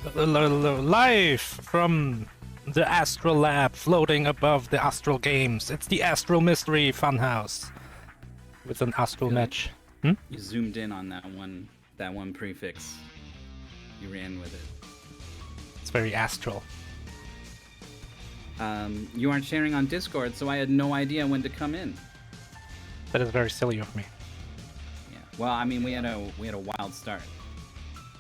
Live from the Astral Lab, floating above the Astral Games. It's the Astral Mystery Funhouse with an Astral match. You zoomed in on that one prefix. You ran with it. It's very astral. You aren't sharing on Discord, so I had no idea when to come in. That is very silly of me. Yeah. Well, I mean, we had a wild start.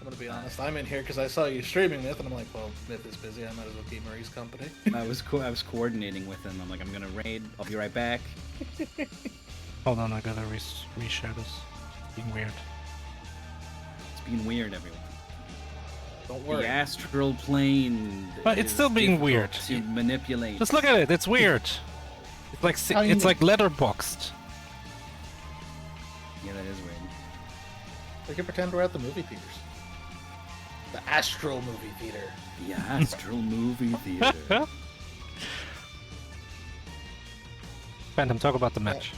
I'm gonna be honest. I'm in here because I saw you streaming Myth, and I'm like, well, Myth is busy. I might as well keep Marie's company. I was coordinating with him. I'm like, I'm gonna raid. I'll be right back. Hold on, I gotta reshare this. It's being weird. It's being weird, everyone. Don't worry. The astral plane. But it's still being weird. To manipulate. Just look at it. It's weird. It's like letterboxed. Yeah, that is weird. We can pretend we're at the movie theaters. The Astral Movie Theater. The Astral Movie Theater. Phantom, talk about the match.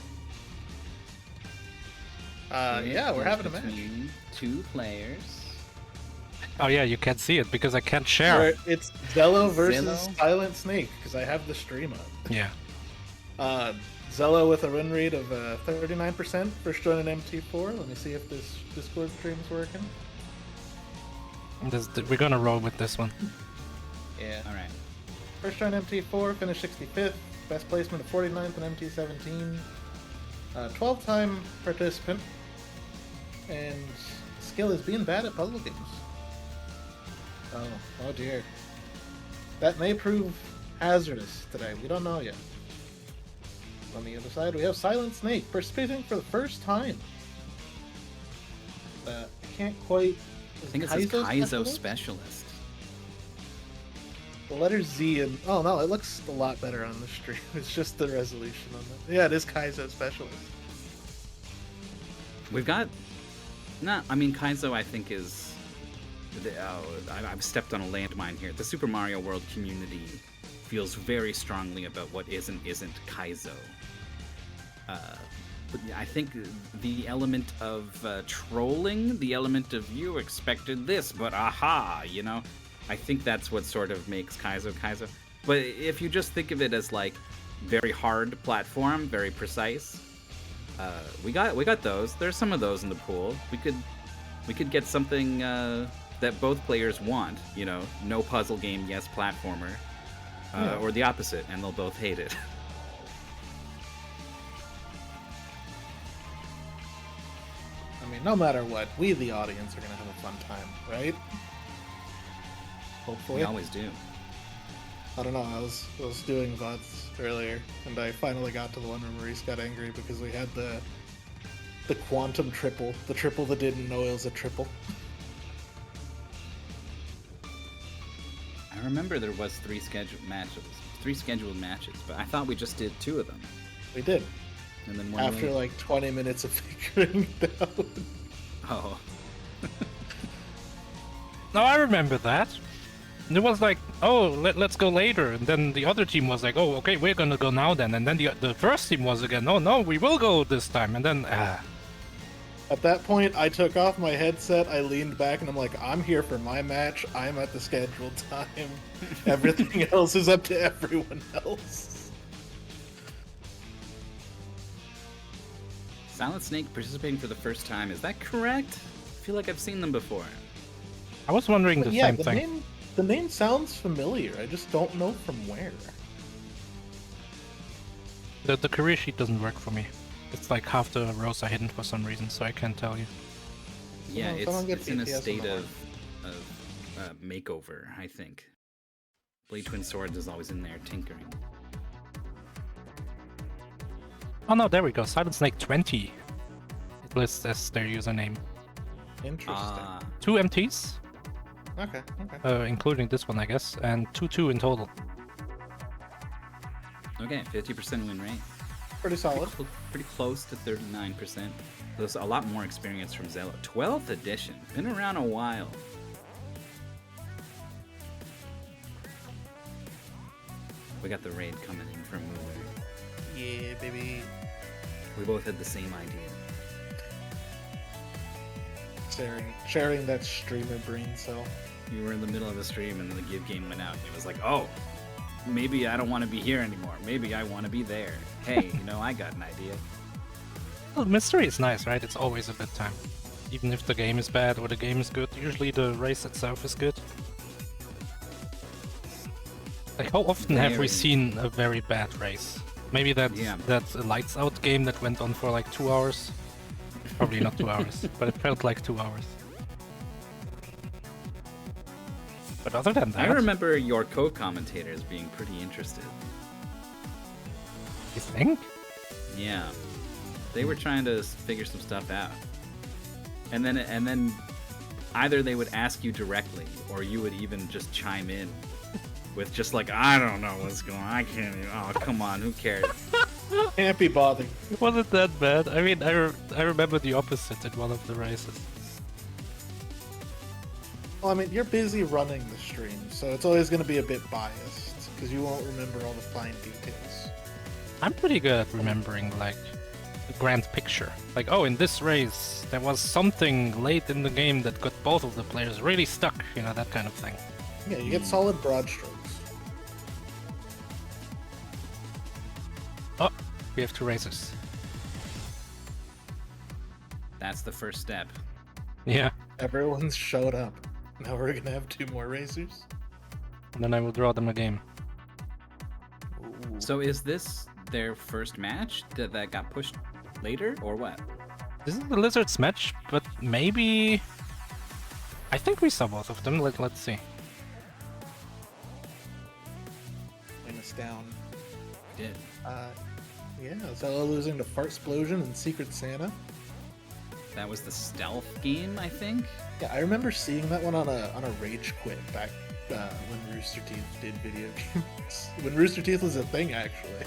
Yeah, we're having a match. Between two players. Oh yeah, you can't see it because I can't share. It's Xelo versus Xelo? SilentSnake because I have the stream up. Yeah. Xelo with a win rate of 39%. First join an MT4. Let me see if this Discord stream is working. We're gonna roll with this one. Yeah. All right. First join MT4, finished 65th. Best placement of 49th in MT17. 12-time participant. And skill is being bad at puzzle games. Oh dear. That may prove hazardous today. We don't know yet. On the other side, we have SilentSnake participating for the first time. I can't quite. I think it says Kaizo Specialist. The letter Z and oh no, it looks a lot better on the stream. It's just the resolution on that. Yeah, it is Kaizo Specialist. We've got. I mean, Kaizo, I think, is. I've stepped on a landmine here. The Super Mario World community feels very strongly about what isn't Kaizo. But I think the element of trolling, the element of you expected this, but aha, I think that's what sort of makes Kaizo Kaizo. But if you just think of it as like very hard platform, very precise, we got those. There's some of those in the pool. We could get something that both players want. No puzzle game, yes platformer, or the opposite, and they'll both hate it. I mean, no matter what, we the audience are gonna have a fun time, right? Hopefully. We always do. I don't know. I was doing VODs earlier, and I finally got to the one where Maurice got angry because we had the quantum triple, the triple that didn't know it was a triple. I remember there was three scheduled matches, but I thought we just did 2 of them. We did. And then one after like 20 minutes of figuring it out. Oh. No, I remember that. It was like, oh, let's go later, and then the other team was like, oh, okay, we're gonna go now then, and then the first team was again, oh no, we will go this time, and then At that point, I took off my headset, I leaned back, and I'm like, I'm here for my match, I'm at the scheduled time. Everything else is up to everyone else. SilentSnake participating for the first time, is that correct? I feel like I've seen them before. I was wondering the same thing. The name sounds familiar, I just don't know from where. The career sheet doesn't work for me. It's like half the rows are hidden for some reason, so I can't tell you. Yeah, it's in a state of makeover, I think. Blade Twin Swords is always in there tinkering. Oh no, there we go. SilentSnake 20. It lists as their username. Interesting. 2 MTs, Okay. including this one, I guess, and 2-2 in total. Okay, 50% win rate. Pretty solid. Pretty close to 39%. There's a lot more experience from Xelo. 12th edition. Been around a while. We got the raid coming in from Mooler. Yeah, baby. We both had the same idea. sharing that streamer brain cell. You were in the middle of the stream and the give game went out. And it was like, oh, maybe I don't want to be here anymore. Maybe I want to be there. Hey, I got an idea. Well, mystery is nice, right? It's always a good time. Even if the game is bad or the game is good, usually the race itself is good. Like, how often have we seen a very bad race? Maybe that's a Lights Out game that went on for like 2 hours. Probably not 2 hours, but it felt like 2 hours. But other than that... I remember your co-commentators being pretty interested. You think? Yeah. They were trying to figure some stuff out. And then either they would ask you directly, or you would even just chime in with just like, I don't know what's going on. I can't even... Oh, come on. Who cares? Can't be bothered. It wasn't that bad. I mean, I remember the opposite in one of the races. Well, I mean, you're busy running the stream, so it's always going to be a bit biased, because you won't remember all the fine details. I'm pretty good at remembering, like, the grand picture. Like, oh, in this race, there was something late in the game that got both of the players really stuck, that kind of thing. Yeah, you get solid broad strokes. Oh, we have 2 races. That's the first step. Yeah. Everyone's showed up. Now we're going to have 2 more racers. And then I will draw them a game. Ooh. So is this their first match that got pushed later, or what? This is the Lizards match, but maybe... I think we saw both of them. Let's see. Minus down. Did. Yeah, Xelo losing to Fart Explosion and Secret Santa. That was the stealth game, I think? Yeah, I remember seeing that one on a Rage Quit back when Rooster Teeth did video games. When Rooster Teeth was a thing, actually.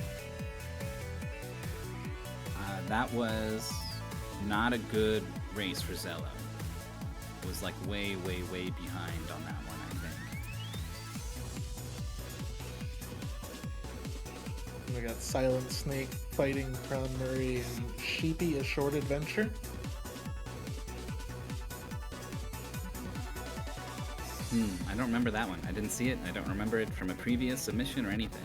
That was not a good race for Xelo. It was like way, way, way behind on that one, I think. We got SilentSnake fighting Crown Murray and Sheepy A Short Adventure. I don't remember that one. I didn't see it. I don't remember it from a previous submission or anything.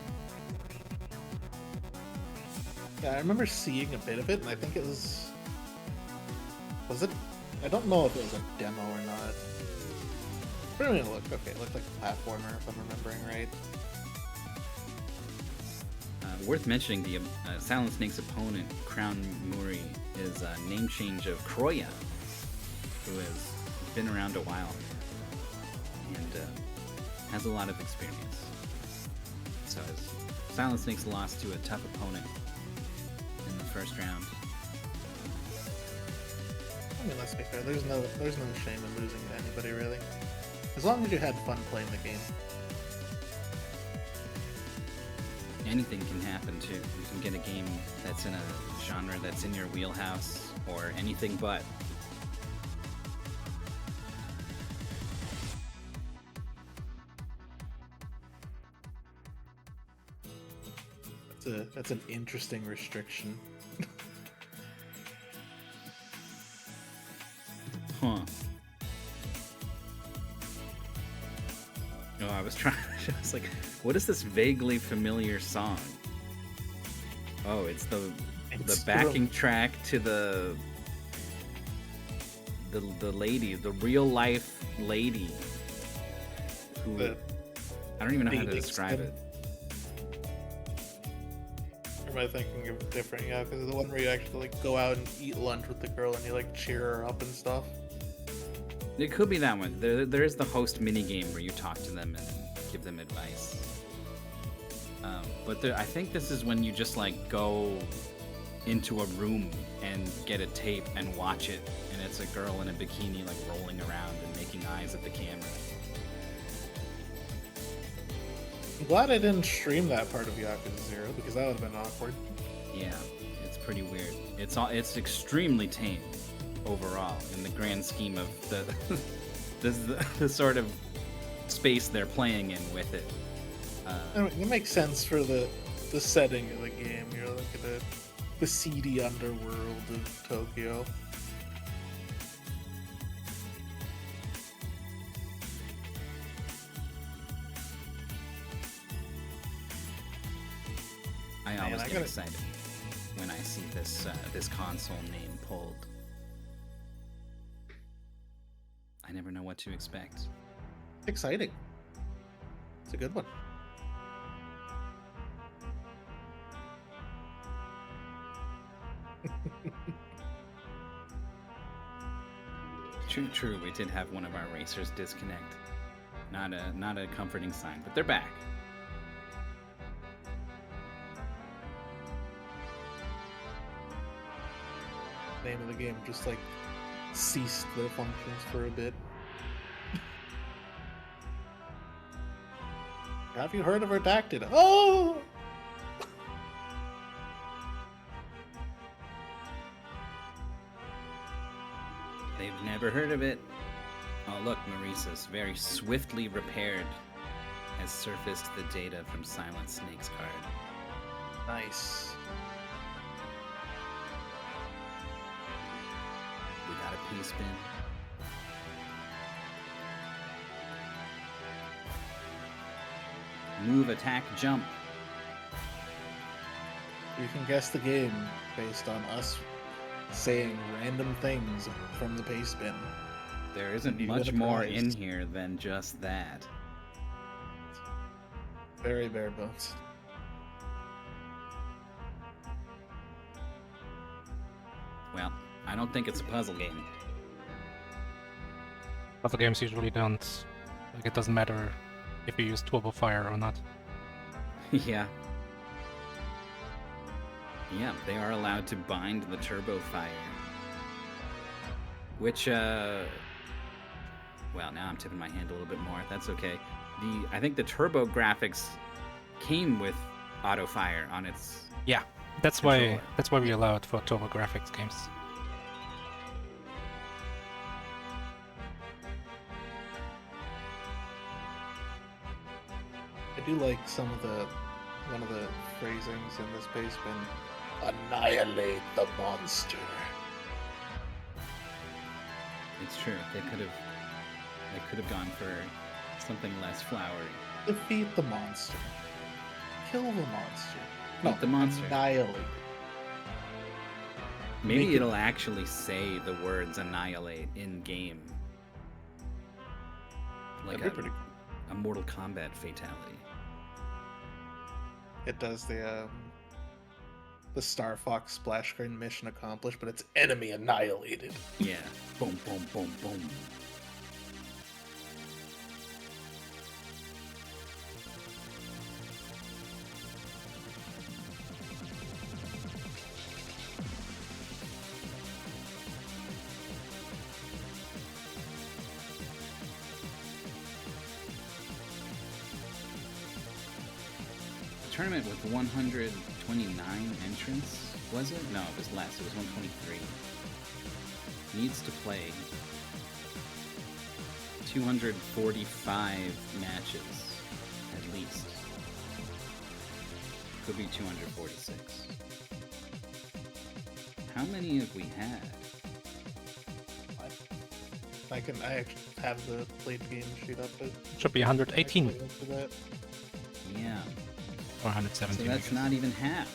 Yeah, I remember seeing a bit of it, and I think it was... Was it? I don't know if it was a demo or not. But I mean, it looked okay. It looked like a platformer, if I'm remembering right. Worth mentioning, the SilentSnake's opponent, Crown Muri, is a name change of Kroya, who has been around a while and has a lot of experience. So SilentSnake's lost to a tough opponent in the first round. I mean, let's be fair. There's no shame in losing to anybody, really. As long as you had fun playing the game. Anything can happen too. You can get a game that's in a genre that's in your wheelhouse, or anything but. That's an interesting restriction. Huh. Oh, I was like, what is this vaguely familiar song? Oh, it's the backing track to the lady, the real life lady, who I don't even know how to describe it. Or am I thinking of different? Yeah, because the one where you actually like go out and eat lunch with the girl and you like cheer her up and stuff. It could be that one. There is the host minigame where you talk to them and give them advice. But I think this is when you just like go into a room and get a tape and watch it, and it's a girl in a bikini like rolling around and making eyes at the camera. I'm glad I didn't stream that part of Yakuza 0 because that would have been awkward. Yeah, it's pretty weird. It's extremely tame overall in the grand scheme of the sort of space they're playing in with it. I mean, it makes sense for the setting of the game. You're like in the seedy underworld of Tokyo. I Man, always I get gotta- excited when I see this console name pulled. I never know what to expect. Exciting. It's a good one. True. We did have one of our racers disconnect. Not a comforting sign, but they're back. Name of the game just like ceased their functions for a bit. Have you heard of Redacted? Oh! They've never heard of it. Oh, look, Maurice's very swiftly repaired has surfaced the data from SilentSnake's card. Nice. We got a P-spin. Move, attack, jump. You can guess the game based on us saying random things from the paste bin. There isn't You much win a more prize. in here than just that. Very bare bones. Well, I don't think it's a puzzle game. Other games usually don't. Like, it doesn't matter if you use Turbo Fire or not. Yeah. Yeah, they are allowed to bind the turbo fire. Which, well, now I'm tipping my hand a little bit more. That's okay. I think the turbo graphics came with auto fire on its... Yeah, that's Controller. why we allow it for Turbo Graphics games. I do like one of the phrasings in this paste bin. Annihilate the monster. It's true. They could have gone for something less flowery. Defeat the monster. Kill the monster. Beat the monster. Annihilate. Maybe Make it- it'll actually say the words annihilate in game. Like That'd be pretty a Mortal Kombat fatality. It does the Star Fox splash screen mission accomplished, but it's enemy annihilated. Yeah. Boom, boom, boom, boom. Tournament with 129 entrants, was it? No, it was less. It was 123. Needs to play 245 matches, at least. Could be 246. How many have we had? I actually have the played game sheet up. But Should be 118 for that. Yeah. or 117. So I that's guess. not even half.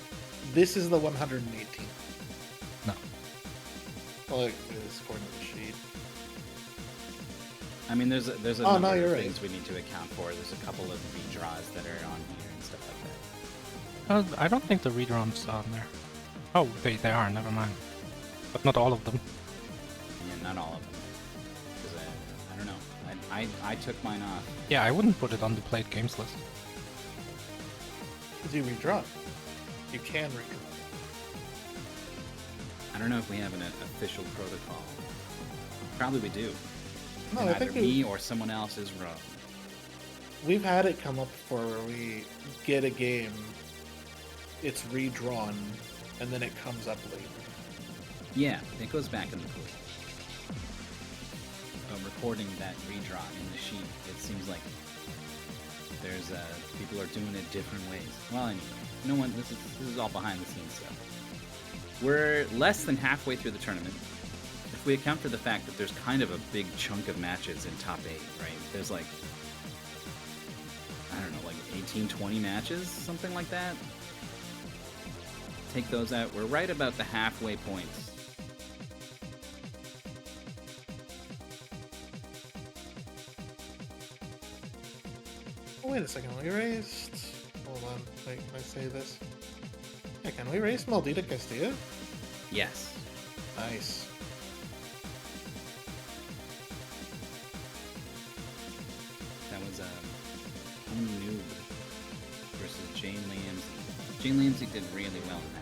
This is the 118. No. Well, it is according to the sheet. I mean, there's a Oh, number no, you're of right. things we need to account for. There's a couple of redraws that are on here and stuff like that. I don't think the redraws are on there. Oh, they are. Never mind. But not all of them. Yeah, not all of them. 'Cause I don't know. I took mine off. Yeah, I wouldn't put it on the played games list. Because you redraw. You can redraw. I don't know if we have an official protocol. Probably we do. No, And I either think me or someone else is wrong. we've had it come up before where we get a game, it's redrawn, and then it comes up later. Yeah, it goes back in the pool. Recording that redraw in the sheet, it seems like there's people are doing it different ways. Well, anyway, no one. This is all behind the scenes stuff. We're less than halfway through the tournament. If we account for the fact that there's kind of a big chunk of matches in top 8, right? There's like, I don't know, like 18, 20 matches, something like that. take those out. We're right about the halfway points. Oh, wait a second, we erased... Hold on, wait, can I say this? Yeah, can we erase Maldita Castilla? Yes. Nice. That was Home Noob versus Jane Liamsey. Jane Liamsey did really well in that game.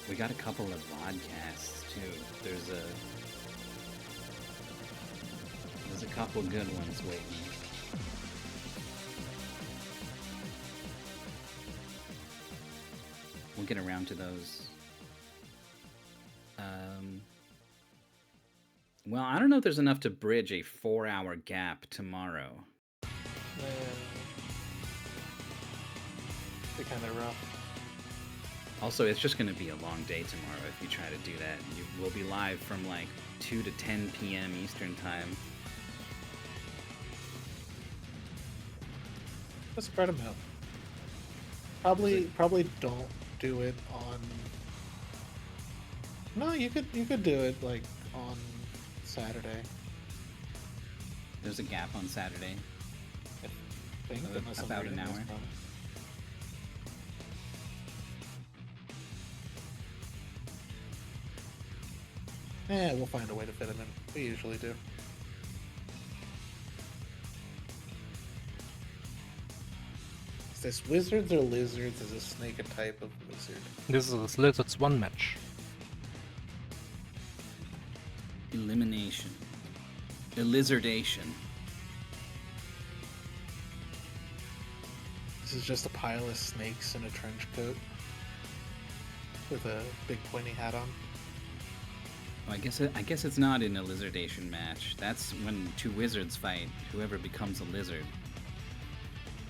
We got a couple of vodcasts too. There's a couple good ones waiting. We'll get around to those. Well, I don't know if there's enough to bridge a 4-hour gap tomorrow. They're kind of rough. Also, it's just going to be a long day tomorrow if you try to do that. We'll be live from like 2 to 10 p.m. Eastern Time. Let's spread them out. Probably don't do it on... No, you could do it like on Saturday. There's a gap on Saturday. I think unless I'm About an reading this hour. wrong. We'll find a way to fit them in. We usually do. Is this wizards or lizards? Is a snake a type of lizard? This is Lizards 1 match. Elimination. Elizardation. This is just a pile of snakes in a trench coat with a big pointy hat on. Well, I guess it's not an elizardation match. That's when two wizards fight. Whoever becomes a lizard.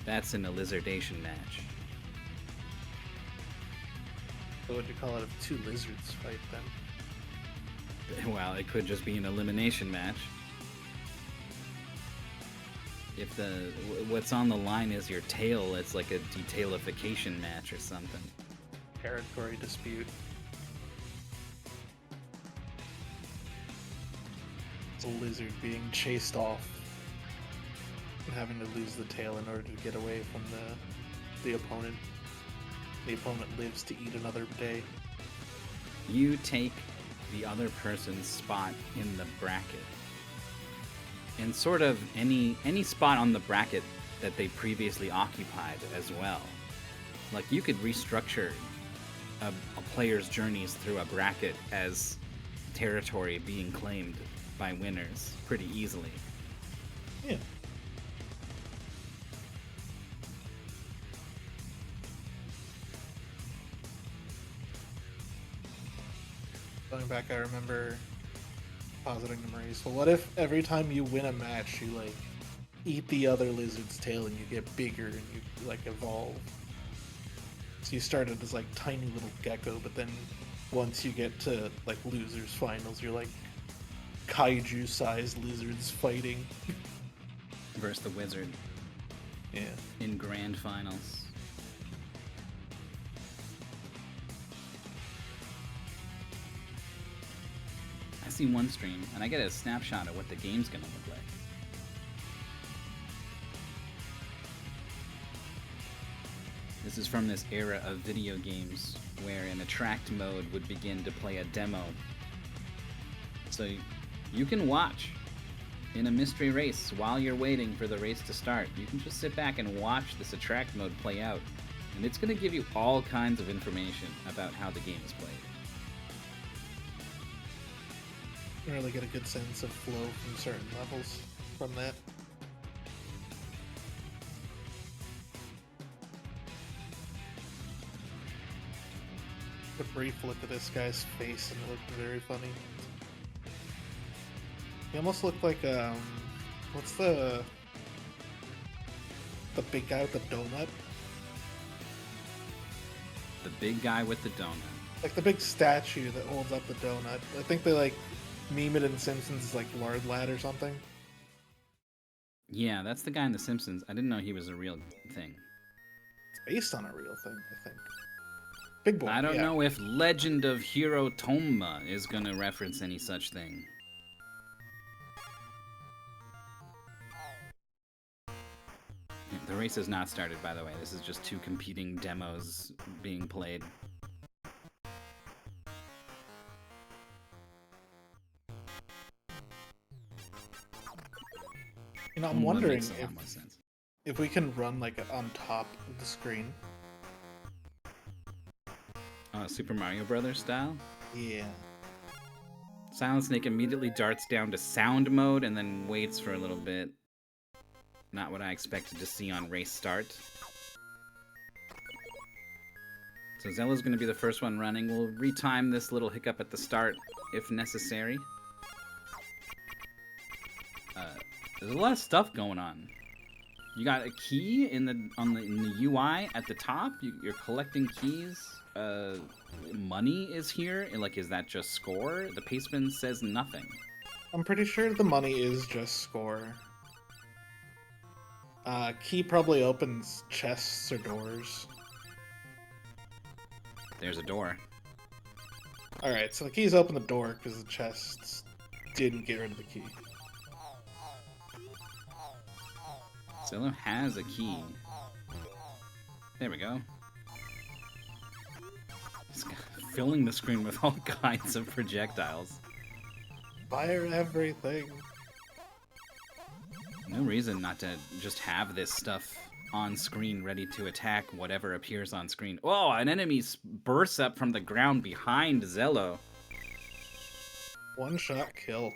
That's an elizardation match. What would you call it if two lizards fight then? Well, it could just be an elimination match. If what's on the line is your tail, it's like a detailification match or something. Territory dispute. It's a lizard being chased off and having to lose the tail in order to get away from the opponent. The opponent lives to eat another day. You take the other person's spot in the bracket. And sort of any spot on the bracket that they previously occupied as well. Like, you could restructure a player's journeys through a bracket as territory being claimed by winners pretty easily. Yeah. Going back, I remember positing to Maurice, well, what if every time you win a match, you, like, eat the other lizard's tail and you get bigger and you, like, evolve? So you started as, like, tiny little gecko, but then once you get to, like, losers finals, you're, like, kaiju-sized lizards fighting. Versus the wizard. Yeah. In grand finals. I see one stream, and I get a snapshot of what the game's gonna look like. This is from this era of video games where an attract mode would begin to play a demo. So you can watch in a mystery race while you're waiting for the race to start. You can just sit back and watch this attract mode play out, and it's going to give you all kinds of information about how the game is played. You really get a good sense of flow from certain levels from that. A brief look at this guy's face and it looked very funny. He almost looked like what's the big guy with the donut? The big guy with the donut. Like the big statue that holds up the donut. I think they like meme it in Simpsons as like Lard Lad or something. Yeah, that's the guy in The Simpsons. I didn't know he was a real thing. It's based on a real thing, I think. Big boy. I don't yeah. know if Legend of Hero Tonma is going to reference any such thing. The race has not started, by the way. This is just two competing demos being played. You know, I'm Tonma wondering makes a lot more sense. if we can run like on top of the screen. Super Mario Brothers style? Yeah. SilentSnake immediately darts down to sound mode and then waits for a little bit. Not what I expected to see on race start. So Xelo's going to be the first one running. We'll retime this little hiccup at the start if necessary. There's a lot of stuff going on. You got a key in the UI at the top. You're collecting keys. Money is here. Like, is that just score? The paceman says nothing. I'm pretty sure the money is just score. Key probably opens chests or doors. There's a door. Alright, so the keys open the door because the chests didn't get rid of the key. Xelo has a key. There we go. He's filling the screen with all kinds of projectiles. Fire everything. No reason not to just have this stuff on screen ready to attack whatever appears on screen. Oh, an enemy bursts up from the ground behind Xelo. One shot kill.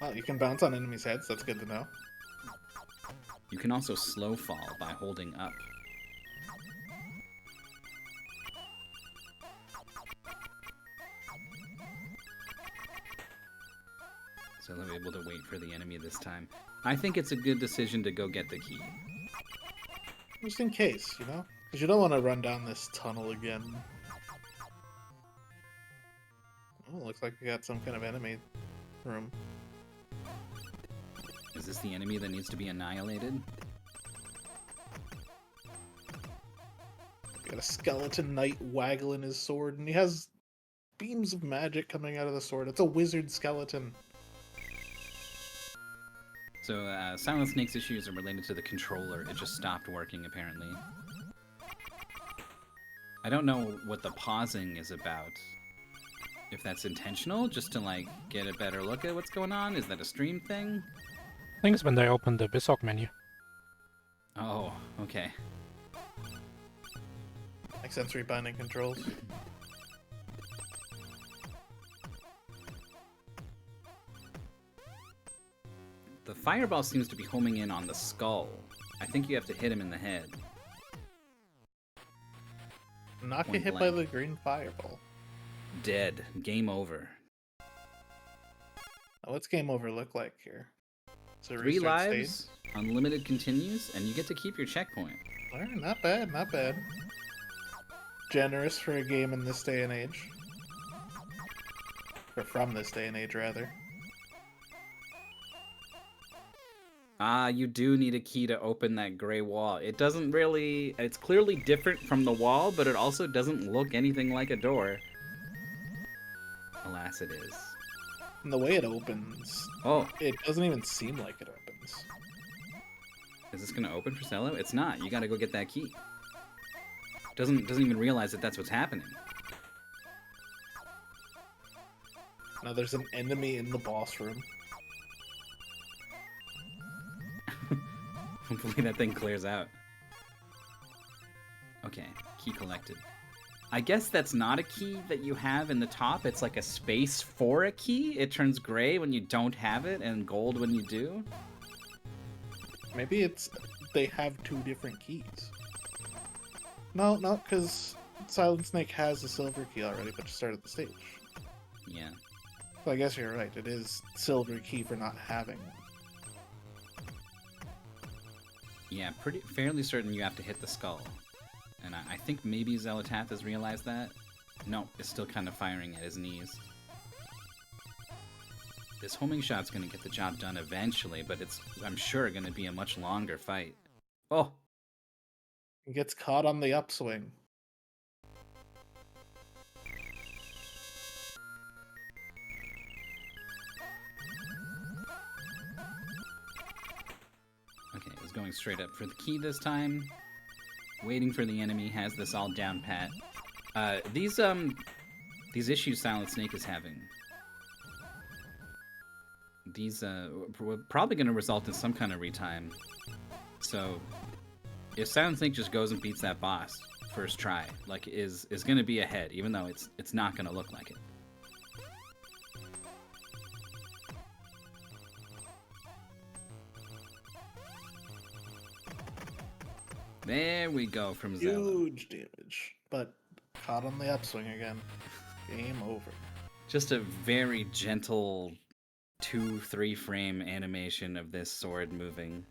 Wow, you can bounce on enemies' heads, that's good to know. You can also slow fall by holding up. Xelo able to wait for the enemy this time. I think it's a good decision to go get the key. Just in case, you know? Because you don't want to run down this tunnel again. Oh, looks like we got some kind of enemy room. Is this the enemy that needs to be annihilated? Got a skeleton knight waggling his sword, and he has beams of magic coming out of the sword. It's a wizard skeleton. So, SilentSnake's issues are related to the controller. It just stopped working, apparently. I don't know what the pausing is about. If that's intentional, just to, like, get a better look at what's going on? Is that a stream thing? I think it's when they open the Bissock menu. Oh, okay. Like sensory binding controls. The fireball seems to be homing in on the skull. I think you have to hit him in the head. Not get Point hit blank. by the green fireball. Dead. Game over. Now, what's game over look like here? So 3 restart lives, stage? unlimited continues, and you get to keep your checkpoint. Alright, not bad, not bad. Generous for a game in this day and age. Or from this day and age, rather. You do need a key to open that gray wall. It doesn't really... It's clearly different from the wall, but it also doesn't look anything like a door. Alas, it is. And the way it opens, Oh, it doesn't even seem like it opens. is this gonna open for Xelo? It's not. You gotta go get that key. Doesn't even realize that that's what's happening. Now there's an enemy in the boss room. Hopefully that thing clears out. Okay, key collected. I guess that's not a key that you have in the top. It's like a space for a key. It turns gray when you don't have it and gold when you do. Maybe it's they have 2 different keys. No, because SilentSnake has a silver key already, but just started the stage. Yeah. So I guess you're right. It is silver key for not having one. Yeah, fairly certain you have to hit the skull. And I think maybe Xelatath has realized that. No, it's still kind of firing at his knees. This homing shot's going to get the job done eventually, but it's, I'm sure, going to be a much longer fight. Oh! He gets caught on the upswing. Okay, he's going straight up for the key this time. Waiting for the enemy, has this all down pat. These issues SilentSnake is having. These, probably going to result in some kind of retime. So, if SilentSnake just goes and beats that boss first try, like, is going to be ahead, even though it's not going to look like it. There we go from Xelo. Huge damage, but caught on the upswing again. Game over. Just a very gentle 2-3 frame animation of this sword moving.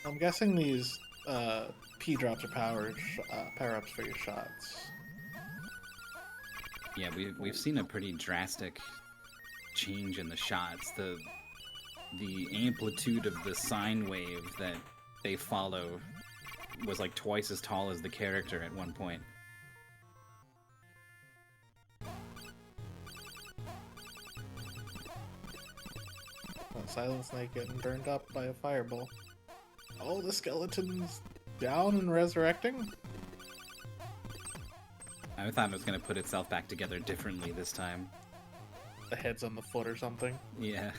I'm guessing these P drops are power-ups for your shots. Yeah, we've seen a pretty drastic change in the shots. The amplitude of the sine wave that they follow was like twice as tall as the character at one point. SilentSnake getting burned up by a fireball. Oh, the skeleton's down and resurrecting? I thought it was going to put itself back together differently this time. The head's on the foot or something. Yeah.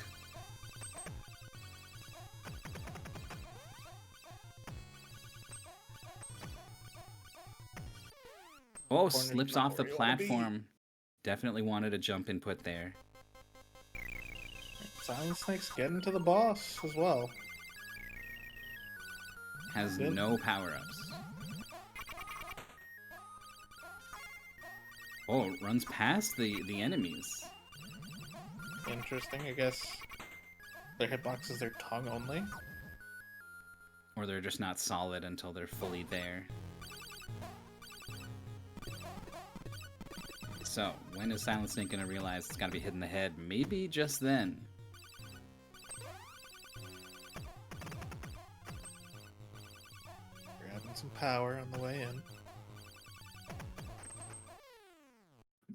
Oh, slips off the platform. Definitely wanted a jump input there. SilentSnake's getting to the boss as well. Has no power-ups. Oh, runs past the enemies. Interesting, I guess. Their hitbox is their tongue only. Or they're just not solid until they're fully there. So, when is SilentSnake gonna realize it's gotta be hitting the head? Maybe just then. Grabbing some power on the way in.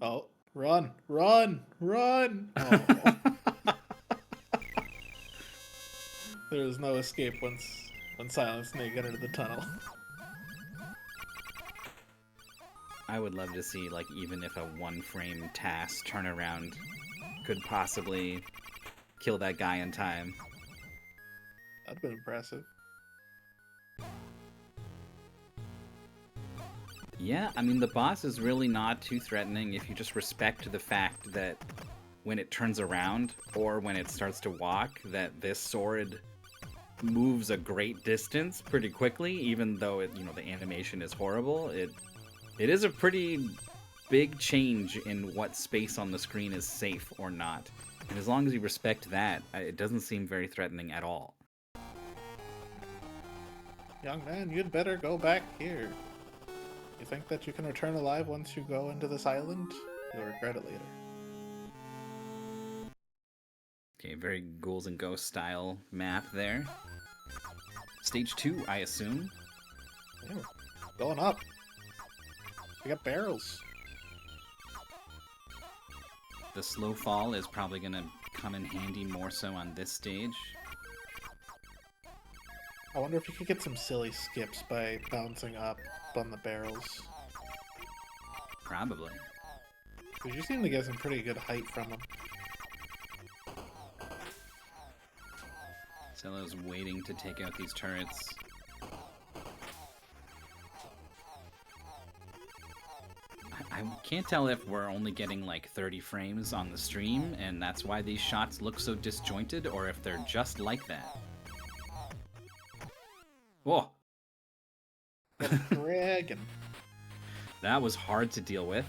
Oh, run! Run! Run! Oh. There was no escape when SilentSnake entered the tunnel. I would love to see, like, even if a one-frame task turnaround could possibly kill that guy in time. That'd been impressive. Yeah, I mean, the boss is really not too threatening if you just respect the fact that when it turns around, or when it starts to walk, that this sword moves a great distance pretty quickly, even though it, you know, the animation is horrible. It is a pretty big change in what space on the screen is safe or not. And as long as you respect that, it doesn't seem very threatening at all. Young man, you'd better go back here. You think that you can return alive once you go into this island? You'll regret it later. Okay, very Ghouls and Ghosts style map there. Stage 2, I assume. Yeah, going up. We got barrels. The slow fall is probably going to come in handy more so on this stage. I wonder if you could get some silly skips by bouncing up on the barrels. Probably. Because you seem to get some pretty good height from them. Xelo's waiting to take out these turrets. I can't tell if we're only getting like 30 frames on the stream, and that's why these shots look so disjointed, or if they're just like that. Whoa! Dragon. That was hard to deal with.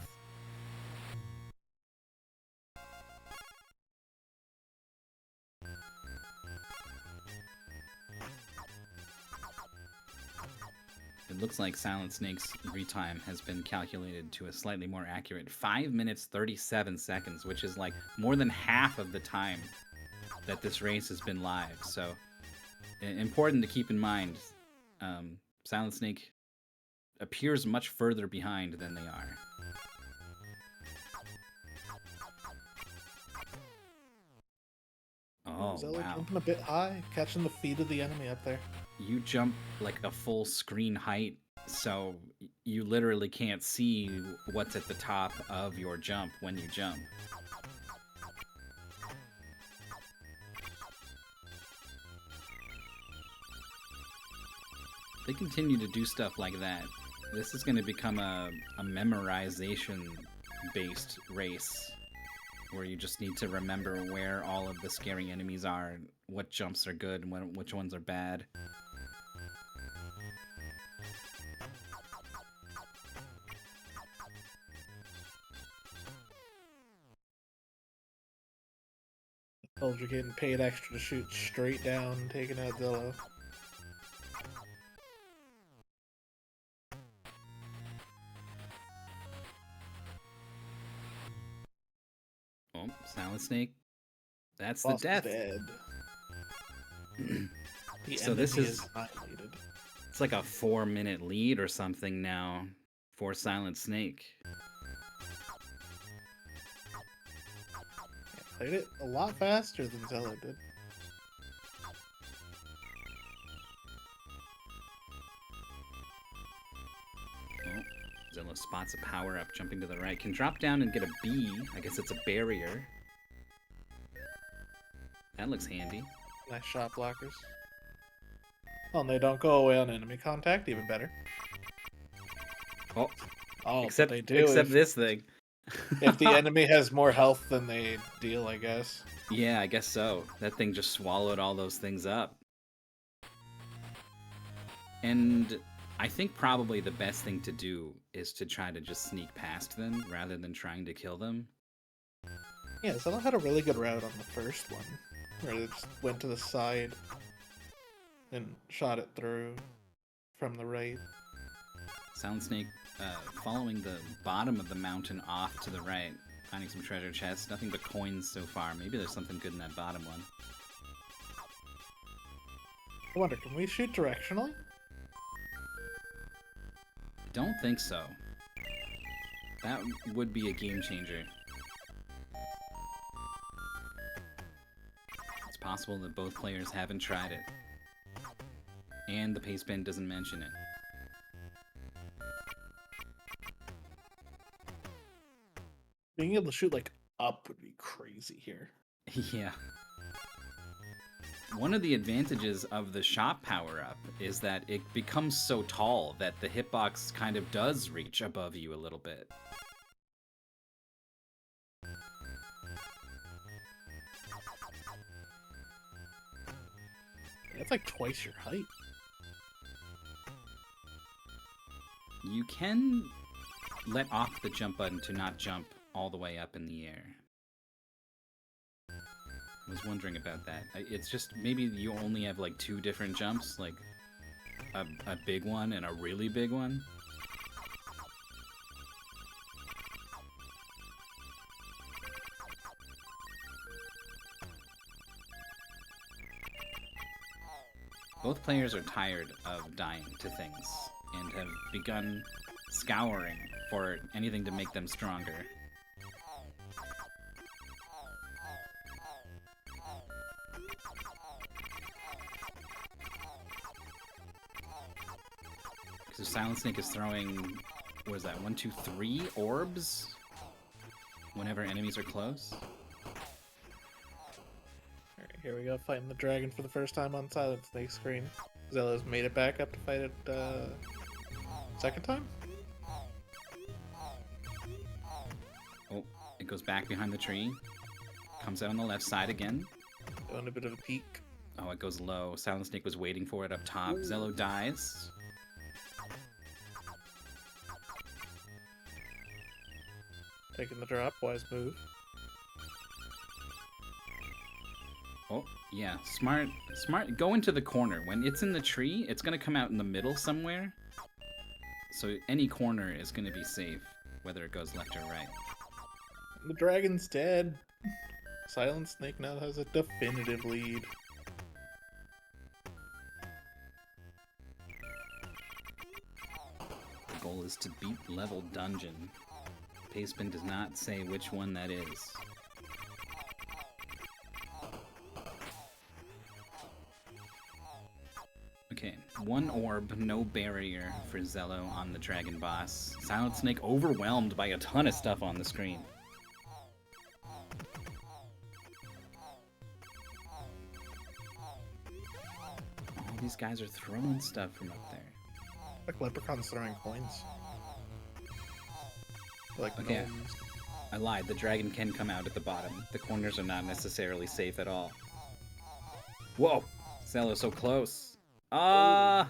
It looks like SilentSnake's retime has been calculated to a slightly more accurate 5 minutes 37 seconds, which is like more than half of the time that this race has been live. So important to keep in mind, SilentSnake appears much further behind than they are. Oh, Xelo wow. jumping a bit high, catching the feet of the enemy up there. You jump like a full screen height, so you literally can't see what's at the top of your jump when you jump. They continue to do stuff like that. This is going to become a memorization-based race, where you just need to remember where all of the scary enemies are, what jumps are good, and which ones are bad. Soldier getting paid extra to shoot straight down, taking out Xelo. Oh, SilentSnake. That's Boss the death. Dead. The So this enemy is- annihilated. It's like a 4-minute lead or something now for SilentSnake. Played it a lot faster than Xelo did. Oh, Xelo spots a power-up, jumping to the right. Can drop down and get a B. I guess it's a barrier. That looks handy. Nice shot blockers. Oh, and they don't go away on enemy contact, even better. Oh, Oh, except they do. except this thing. If the enemy has more health than they deal, I guess. Yeah, I guess so. That thing just swallowed all those things up. And I think probably the best thing to do is to try to just sneak past them rather than trying to kill them. Yeah, Xelo had a really good route on the first one, where they just went to the side and shot it through from the right. SilentSnake following the bottom of the mountain off to the right, finding some treasure chests. Nothing but coins so far. Maybe there's something good in that bottom one. I wonder, can we shoot directionally? I don't think so. That would be a game changer. It's possible that both players haven't tried it. And the pace bend doesn't mention it. Being able to shoot, like, up would be crazy here. Yeah. One of the advantages of the shot power-up is that it becomes so tall that the hitbox kind of does reach above you a little bit. That's like twice your height. You can let off the jump button to not jump all the way up in the air. I was wondering about that. It's just maybe you only have like 2 different jumps, like a big one and a really big one. Both players are tired of dying to things and have begun scouring for anything to make them stronger. So SilentSnake is throwing, what is that, 1, 2, 3 orbs whenever enemies are close? Alright, here we go, fighting the dragon for the first time on SilentSnake screen. Xelo's made it back up to fight it, second time? goes back behind the tree. Comes out on the left side again. Doing a bit of a peek. Oh, it goes low. SilentSnake was waiting for it up top. Xelo dies. Taking the drop, wise move. Oh, yeah. Smart. Go into the corner. When it's in the tree, it's going to come out in the middle somewhere. So any corner is going to be safe, whether it goes left or right. The dragon's dead. SilentSnake now has a definitive lead. The goal is to beat level dungeon. Pacebin does not say which one that is. Okay, 1 orb, no barrier for Xelo on the dragon boss. SilentSnake overwhelmed by a ton of stuff on the screen. All these guys are throwing stuff from up there. Like leprechauns throwing coins. Like Okay. gnomes. I lied, the dragon can come out at the bottom. The corners are not necessarily safe at all. Whoa! Xelo so close. Ah!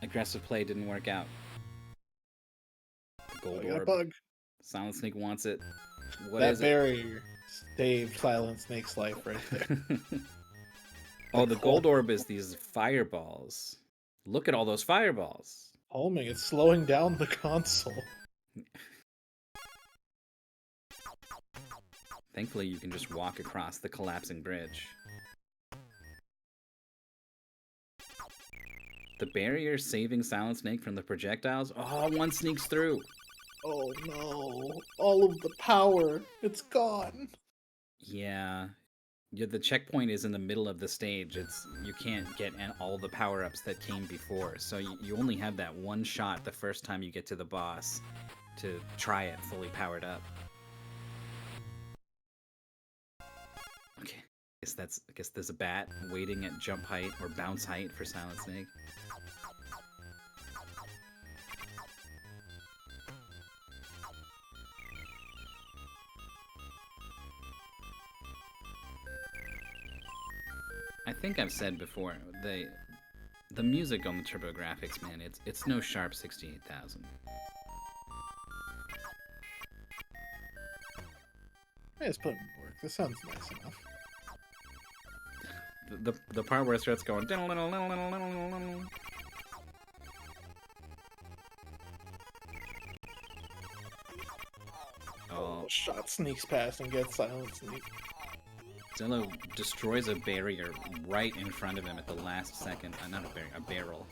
Aggressive play didn't work out. The gold I got a orb. bug. SilentSnake wants it. What That is barrier saved SilentSnake's life right there. it? Oh, the gold orb is these fireballs. Look at all those fireballs. Homing, it's slowing down the console. Thankfully, you can just walk across the collapsing bridge. The barrier saving SilentSnake from the projectiles. Oh, one sneaks through. Oh no. All of the power. It's gone. Yeah. The checkpoint is in the middle of the stage. You can't get all the power-ups that came before. So you only have that one shot the first time you get to the boss to try it fully powered up. Okay. I guess there's a bat waiting at jump height or bounce height for SilentSnake. I think I've said before, the music on the TurboGrafx, man, it's no sharp 68,000. I just put it in work. This sounds nice enough. The part where it starts going. Oh, Shot sneaks past and gets SilentSnake. Xelo destroys a barrier right in front of him at the last second. Not a barrier, a barrel.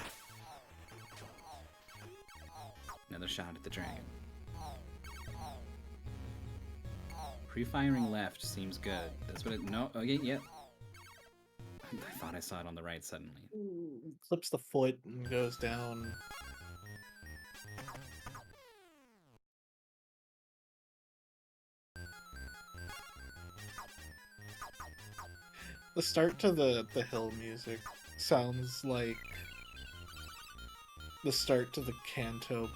Another shot at the dragon. Pre-firing left seems good. That's what it. No. Okay. Yep. I thought I saw it on the right suddenly. Clips the foot and goes down. The start to the hill music sounds like the start to the Kanto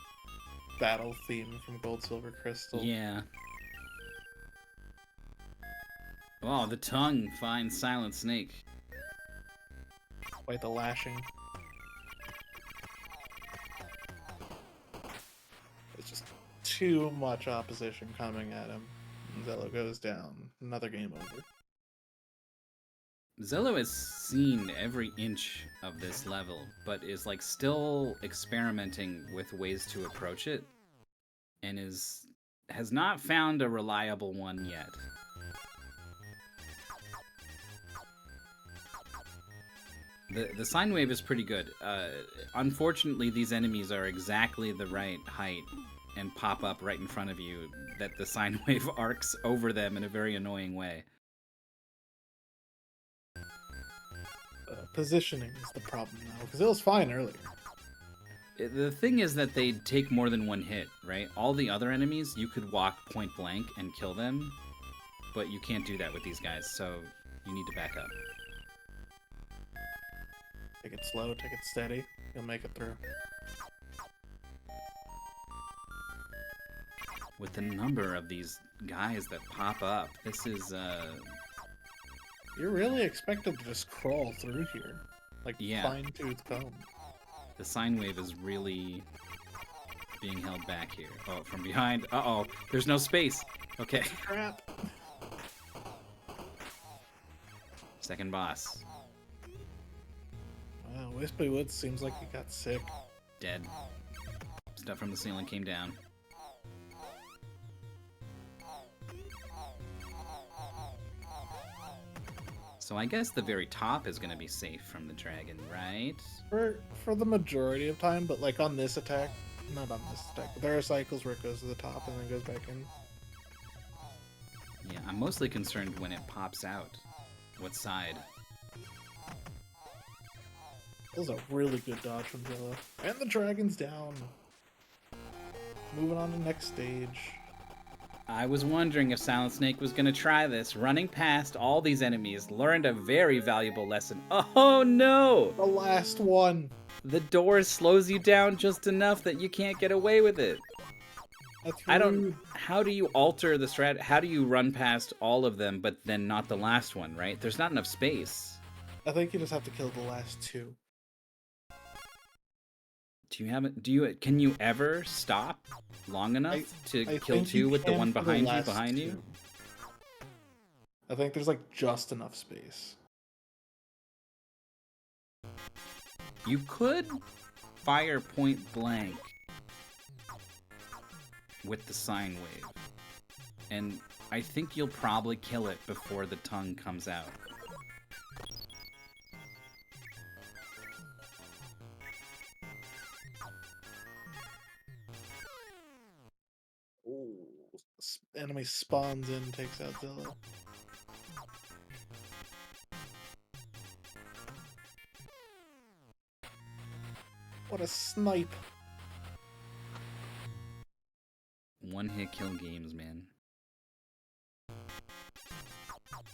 battle theme from Gold, Silver, Crystal. Yeah. Oh, the tongue finds SilentSnake. Quite the lashing. It's just too much opposition coming at him. Xelo goes down. Another game over. Xelo has seen every inch of this level, but is like still experimenting with ways to approach it, and has not found a reliable one yet. The sine wave is pretty good. Unfortunately, these enemies are exactly the right height and pop up right in front of you that the sine wave arcs over them in a very annoying way. Positioning is the problem now, because it was fine earlier. The thing is that they take more than one hit, right? All the other enemies, you could walk point blank and kill them, but you can't do that with these guys, so you need to back up. Take it slow, take it steady. You'll make it through. with the number of these guys that pop up, this is, You're really expected to just crawl through here. Like Yeah. fine-tooth comb. the sine wave is really being held back here. Oh, from behind. Uh-oh, there's no space. Okay. Crap. Second boss. Wow, Wispy Woods seems like he got sick. Dead. Stuff from the ceiling came down. So I guess the very top is going to be safe from the dragon, right? For the majority of time, but like on this attack, not on this attack, but there are cycles where it goes to the top and then goes back in. Yeah, I'm mostly concerned when it pops out. What side? That was a really good dodge from Xelo. And the dragon's down. Moving on to next stage. I was wondering if SilentSnake was going to try this. Running past all these enemies, learned a very valuable lesson. Oh no! The last one. The door slows you down just enough that you can't get away with it. That's I don't. rude. How do you alter the strat? How do you run past all of them, but then not the last one? Right? There's not enough space. I think you just have to kill the last two. Do you have it? Do you? Can you ever stop long enough to I kill think two you with the can one for behind you? last Behind you? two. I think there's like just enough space. You could fire point blank with the sine wave, and I think you'll probably kill it before the tongue comes out. Ooh. Enemy spawns in, takes out Xelo. What a snipe. One hit kill games, man.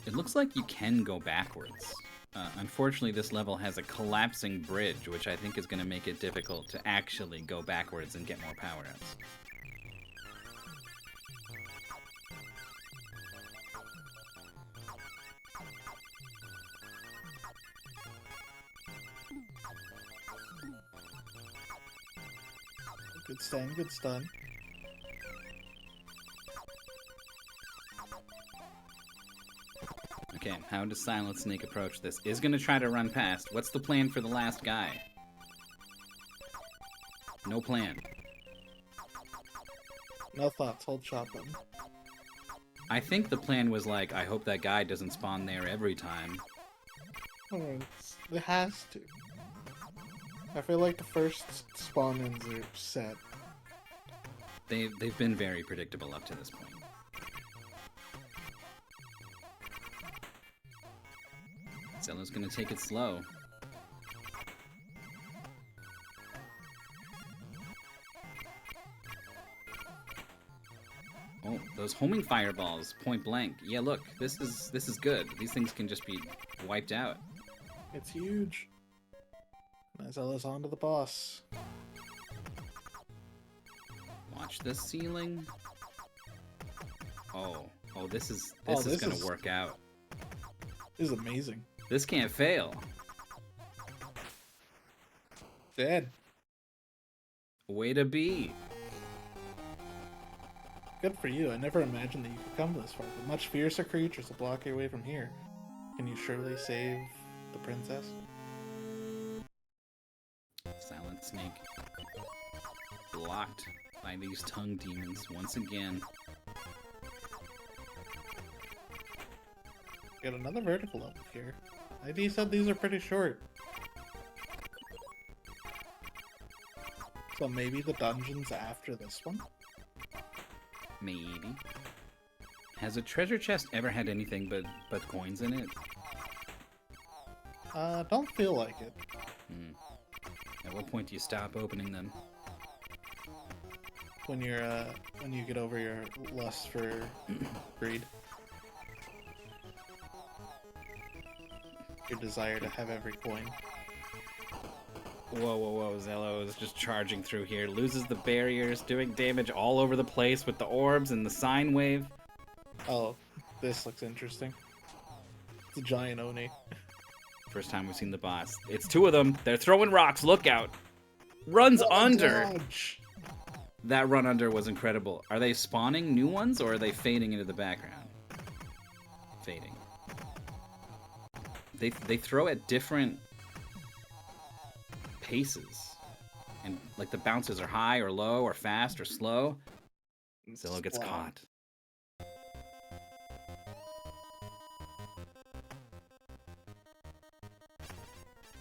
It looks like you can go backwards. Unfortunately, this level has a collapsing bridge, which I think is going to make it difficult to actually go backwards and get more power-ups. Good stun, good stun. Okay, how does SilentSnake approach this? Is going to try to run past. What's the plan for the last guy? No plan. No thoughts, hold shot button. I think the plan was like, I hope that guy doesn't spawn there every time. Oh, it has to. I feel like the first spawn-ins are set. They've been very predictable up to this point. Xelo's gonna take it slow. Oh, those homing fireballs, point blank. Yeah, look, this is good. These things can just be wiped out. It's huge. Xelo's on to the boss. Watch the ceiling. Oh, this is this gonna is- work out. This is amazing. This can't fail. Dead. Way to be. Good for you. I never imagined that you could come this far. But much fiercer creatures will block your way from here. Can you surely save the princess? SilentSnake blocked by these tongue demons once again. Get another vertical up here. ID said these are pretty short. So maybe the dungeon's after this one? Maybe. Has a treasure chest ever had anything but coins in it? Don't feel like it. At what point do you stop opening them? When you get over your lust for greed. Your desire to have every coin. Whoa, whoa, whoa. Xelo is just charging through here. Loses the barriers, doing damage all over the place with the orbs and the sine wave. Oh, this looks interesting. It's a giant Oni. First time we've seen the boss. It's two of them. They're throwing rocks. Look out. Runs under. Dodge. That run under was incredible. Are they spawning new ones or are they fading into the background? Fading. They throw at different paces. And like the bounces are high or low or fast or slow. Xelo gets Wow. caught.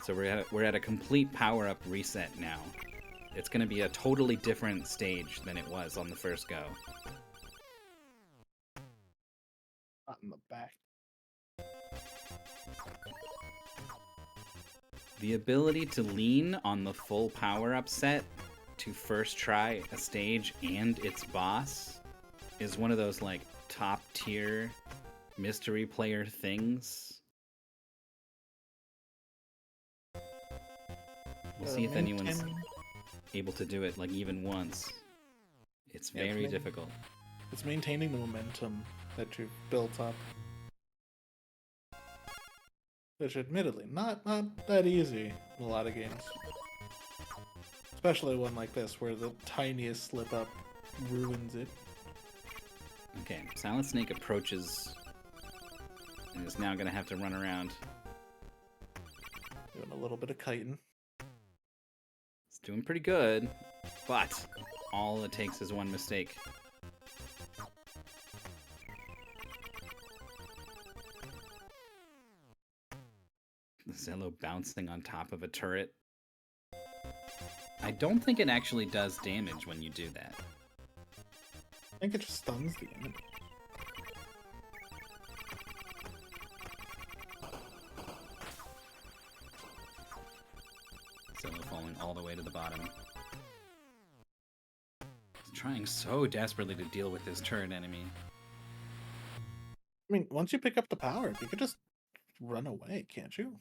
So we're at a complete power-up reset now. It's going to be a totally different stage than it was on the first go. Not in the back. The ability to lean on the full power-up set to first try a stage and its boss is one of those like top-tier mystery player things. We'll see if anyone's able to do it like even once. It's very difficult. It's maintaining the momentum that you've built up. Which admittedly, not that easy in a lot of games. Especially one like this, where the tiniest slip up ruins it. Okay, SilentSnake approaches and is now gonna have to run around. Doing a little bit of kiting. It's doing pretty good, but all it takes is one mistake. Xelo bouncing on top of a turret. I don't think it actually does damage when you do that. I think it just stuns the enemy. Xelo falling all the way to the bottom. He's trying so desperately to deal with this turret enemy. I mean, once you pick up the power, you could just run away, can't you?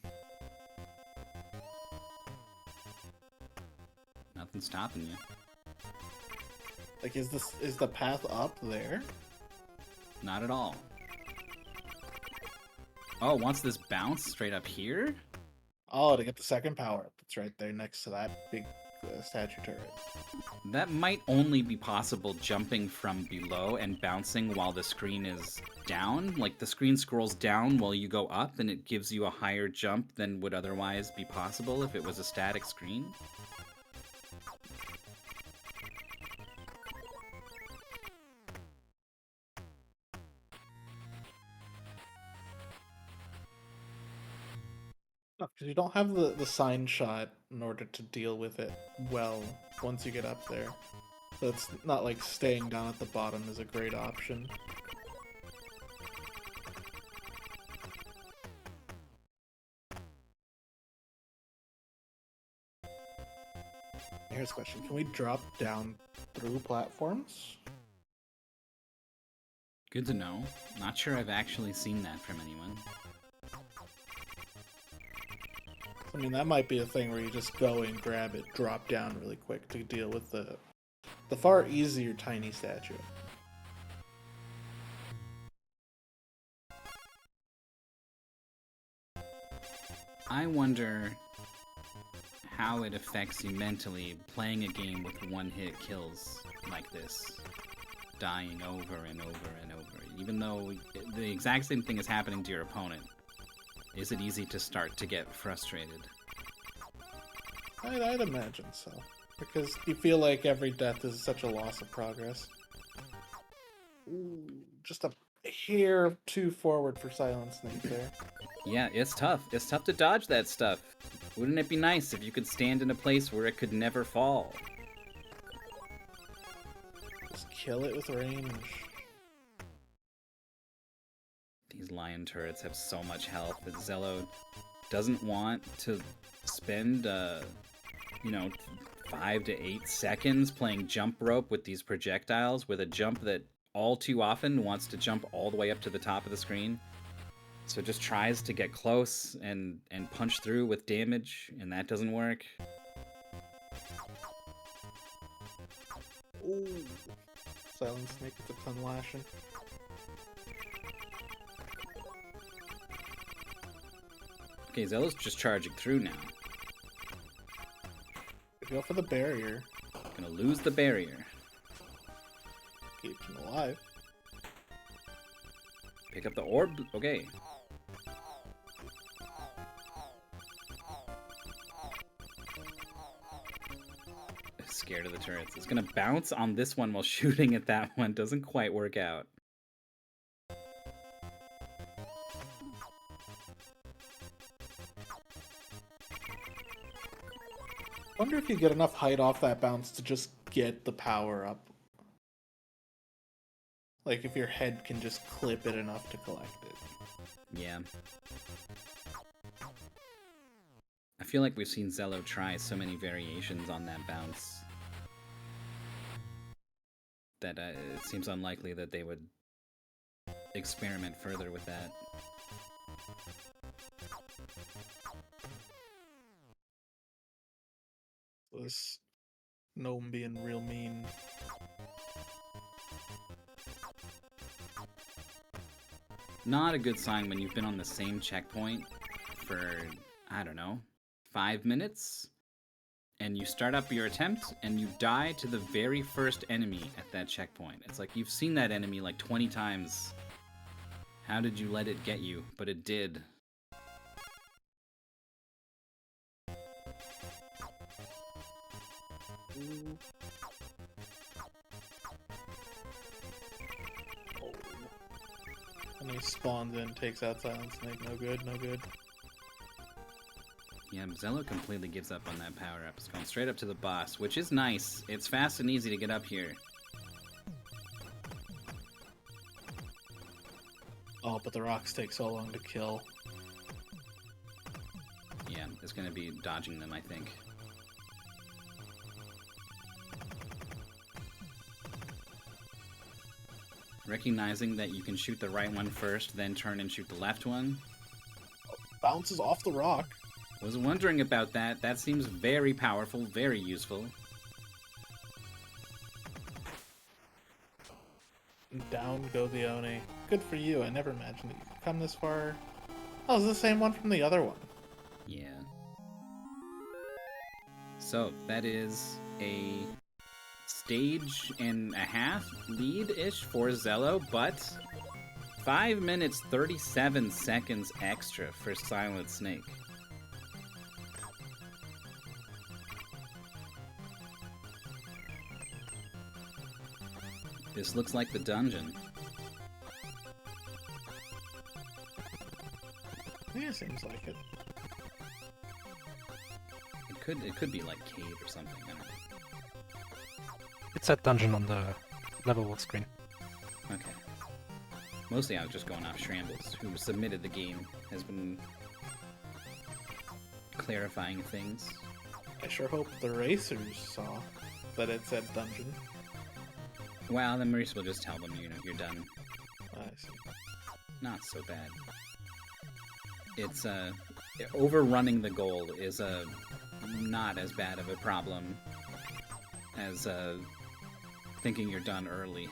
Nothing's stopping you. Like, is the path up there? Not at all. Oh, wants this bounce straight up here? Oh, to get the second power up. It's right there next to that big statue turret. That might only be possible jumping from below and bouncing while the screen is down. Like, the screen scrolls down while you go up, and it gives you a higher jump than would otherwise be possible if it was a static screen. No, because you don't have the sign shot in order to deal with it well once you get up there. So it's not like staying down at the bottom is a great option. Here's a question. Can we drop down through platforms? Good to know. Not sure I've actually seen that from anyone. I mean, that might be a thing where you just go and grab it, drop down really quick to deal with the far easier tiny statue. I wonder how it affects you mentally playing a game with one-hit kills like this. Dying over and over and over. Even though the exact same thing is happening to your opponent. Is it easy to start to get frustrated? I'd imagine so. Because you feel like every death is such a loss of progress. Ooh, just a hair too forward for SilentSnake there. Yeah, it's tough. It's tough to dodge that stuff. Wouldn't it be nice if you could stand in a place where it could never fall? Just kill it with range. These lion turrets have so much health that Xelo doesn't want to spend, 5 to 8 seconds playing jump rope with these projectiles with a jump that all too often wants to jump all the way up to the top of the screen. So just tries to get close and punch through with damage, and that doesn't work. Ooh. SilentSnake with a ton lashing. Okay, Xelo's just charging through now. Go for the barrier. Gonna lose the barrier. Keeps him alive. Pick up the orb. Okay. Scared of the turrets. It's gonna bounce on this one while shooting at that one. Doesn't quite work out. Wonder if you get enough height off that bounce to just get the power up. Like if your head can just clip it enough to collect it. Yeah. I feel like we've seen Xelo try so many variations on that bounce that it seems unlikely that they would experiment further with that. This gnome being real mean. Not a good sign when you've been on the same checkpoint for, I don't know, 5 minutes, and you start up your attempt, and you die to the very first enemy at that checkpoint. It's like you've seen that enemy like 20 times. How did you let it get you? But it did. And he spawns in, takes out SilentSnake. No good, no good. Yeah, Xelo completely gives up on that power-up. It's going straight up to the boss, which is nice. It's fast and easy to get up here. Oh, but the rocks take so long to kill. Yeah, it's going to be dodging them, I think. Recognizing that you can shoot the right one first, then turn and shoot the left one. Bounces off the rock. Was wondering about that. That seems very powerful, very useful. Down go the Oni. Good for you. I never imagined that you could come this far. Oh, it's the same one from the other one. Yeah. So, that is a stage and a half lead-ish for Xelo, but 5 minutes 37 seconds extra for SilentSnake. This looks like the dungeon. Yeah, seems like it. It could be like cave or something. I don't know. It's that dungeon on the level screen. Okay. Mostly I was just going off Shrambles, who submitted the game, has been clarifying things. I sure hope the racers saw that it said dungeon. Well, then Maurice will just tell them, you know, you're done. I see. Not so bad. It's, overrunning the goal is, not as bad of a problem as, thinking you're done early.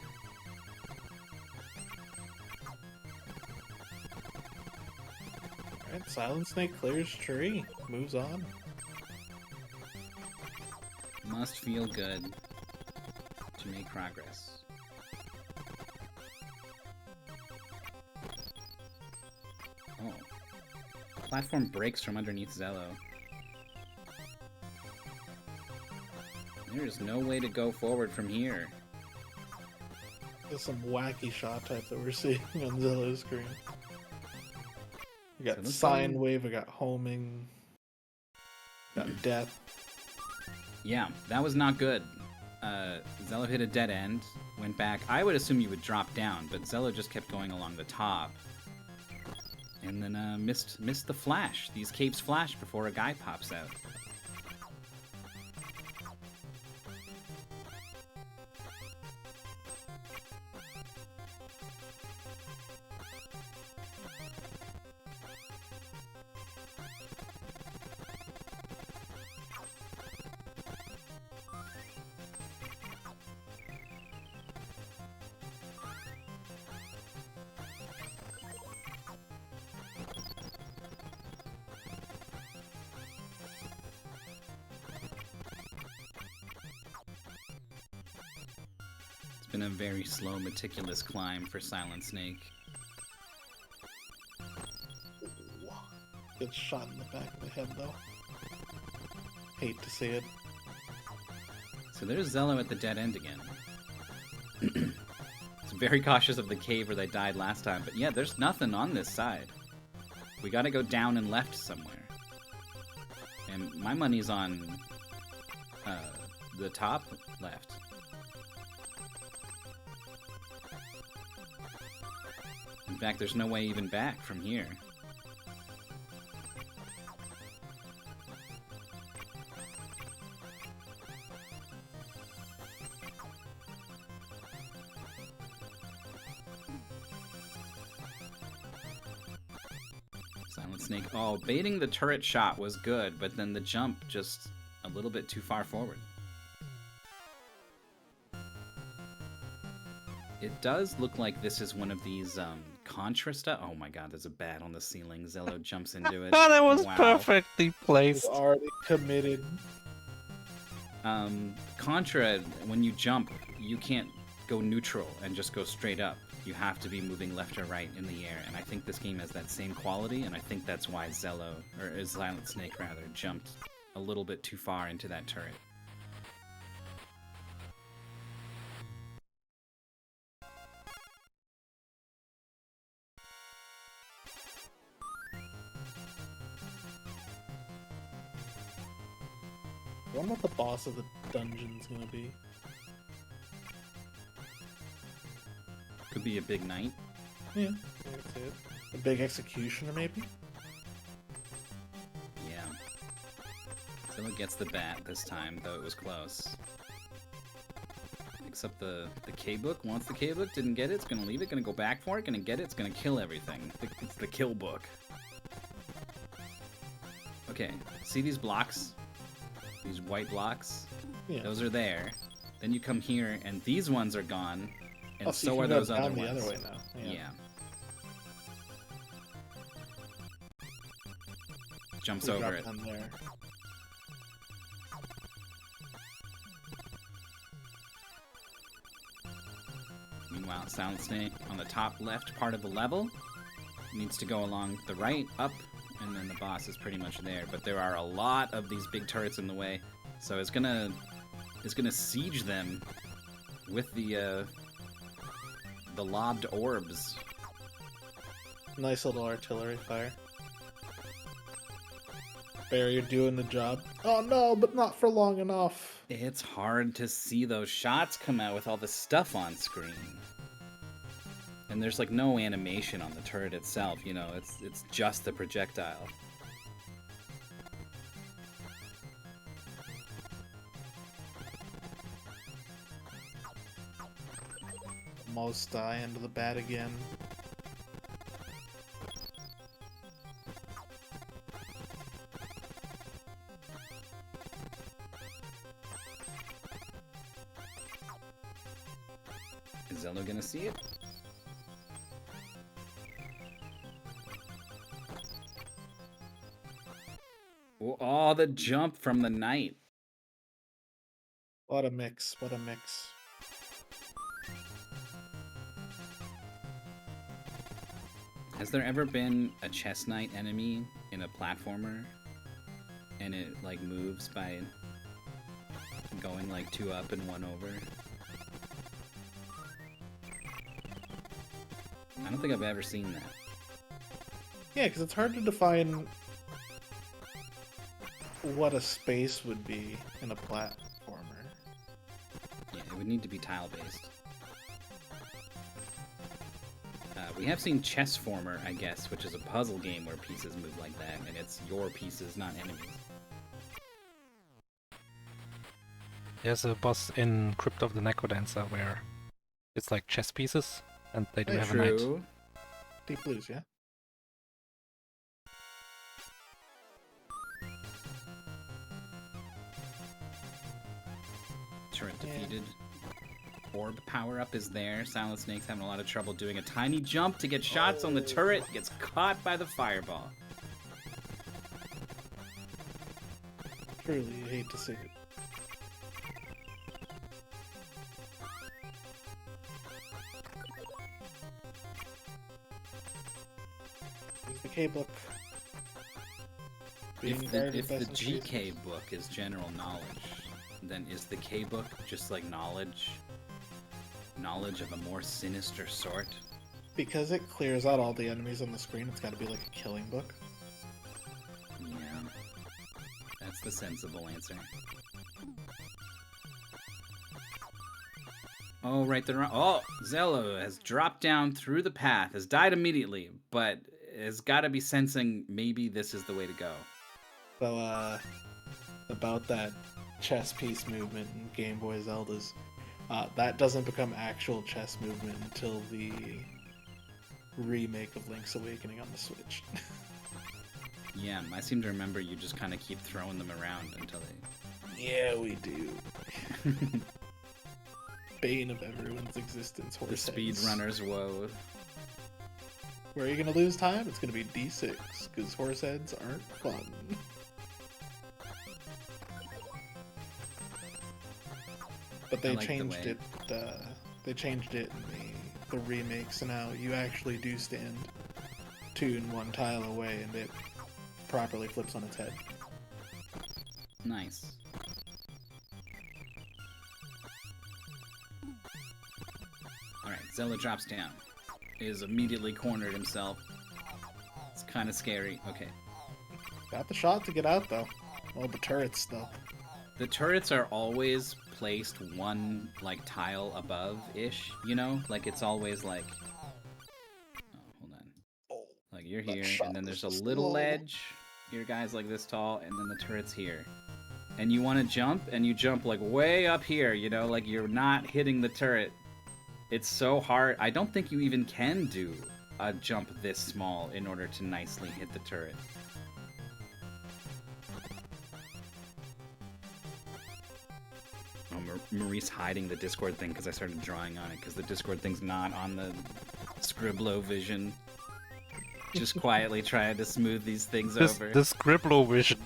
Alright, SilentSnake clears tree. Moves on. Must feel good to make progress. Oh. Platform breaks from underneath Xelo. There's no way to go forward from here. There's some wacky shot type that we're seeing on Xelo's screen. We got So sine wave, we got homing, got death. Yeah, that was not good. Xelo hit a dead end, went back. I would assume you would drop down, but Xelo just kept going along the top. And then missed the flash. These caves flash before a guy pops out. It's been a very slow, meticulous climb for SilentSnake. Gets shot in the back of the head, though. Hate to see it. So there's Xelo at the dead end again. He's very cautious of the cave where they died last time, but yeah, there's nothing on this side. We gotta go down and left somewhere. And my money's on the top left. In fact, there's no way even back from here. SilentSnake. Oh, baiting the turret shot was good, but then the jump just a little bit too far forward. It does look like this is one of these Contra stuff. Oh my god, there's a bat on the ceiling. Xelo jumps into it. Oh, that was Wow. perfectly He's placed. already committed. Contra, when you jump, you can't go neutral and just go straight up. You have to be moving left or right in the air, and I think this game has that same quality, and I think that's why Xelo, or SilentSnake rather, jumped a little bit too far into that turret. I wonder what the boss of the dungeon's gonna be. Could be a big knight. Yeah, that's it. A big executioner, maybe? Yeah. Xelo gets the bat this time, though it was close. Picks up the K-book, wants the K-book, didn't get it, it's gonna leave it, gonna go back for it, gonna get it, it's gonna kill everything. It's the kill book. Okay, see these blocks? These white blocks? Yeah. Those are there. Then you come here, and these ones are gone, and Oh, so you are can go those down other the ones. other way now. Yeah. Jumps We over drop it. down there. Meanwhile, SilentSnake on the top left part of the level needs to go along the right, up, and then the boss is pretty much there. But there are a lot of these big turrets in the way, so it's gonna siege them with the lobbed orbs. Nice little artillery fire. Bear, you're doing the job. Oh no, but not for long enough. It's hard to see those shots come out with all the stuff on screen. And there's like no animation on the turret itself, you know, it's just the projectile. Almost die into the bat again. Is Xelo gonna see it? Oh, the jump from the knight. What a mix, what a mix. Has there ever been a chess knight enemy in a platformer and it like moves by going like 2 up and 1 over? I don't think I've ever seen that. Yeah, because it's hard to define what a space would be in a platformer. Yeah, it would need to be tile-based. We have seen Chessformer, I guess, which is a puzzle game where pieces move like that, and it's your pieces, not enemies. There's a boss in Crypt of the Necrodancer where it's like chess pieces, and they do Yeah, have a knight. True. Deep Blues, yeah? Turret Yeah. defeated. Orb power-up is there. SilentSnake's having a lot of trouble doing a tiny jump to get shots on the turret. Gets caught by the fireball. Truly, you hate to see it. GK book. Being If guarded by the some GK creatures. book is general knowledge, then is the K book just like knowledge? Knowledge of a more sinister sort? Because it clears out all the enemies on the screen, it's got to be like a killing book. Yeah. That's the sensible answer. Oh, right there. Oh, Xelo has dropped down through the path, has died immediately, but has got to be sensing maybe this is the way to go. So, about that chess piece movement in Game Boy Zeldas, that doesn't become actual chess movement until the remake of Link's Awakening on the Switch. Yeah, I seem to remember you just kind of keep throwing them around until they... Yeah, we do. Bane of everyone's existence, The horse heads. speedrunners woe. Where are you gonna lose time? It's gonna be D6, because horse heads aren't fun. But they I like the changed way- it. They changed it in the remake, so now you actually do stand 2 and 1 tile away, and it properly flips on its head. Nice. Alright, Xelo drops down. Is immediately cornered himself. It's kind of scary. Okay. Got the shot to get out though. Well, the turrets though. The turrets are always placed one, like, tile above-ish, you know? Like, it's always like... Oh, hold on. Oh, Like, you're that here, shot and then was there's a just little low. ledge. Your guy's, like, this tall, and then the turret's here. And you want to jump, and you jump, like, way up here, you know? Like, you're not hitting the turret. It's so hard. I don't think you even can do a jump this small in order to nicely hit the turret. Oh, Maurice hiding the Discord thing because I started drawing on it because the Discord thing's not on the Scribblo vision. Just quietly trying to smooth these things over. The Scribblo vision.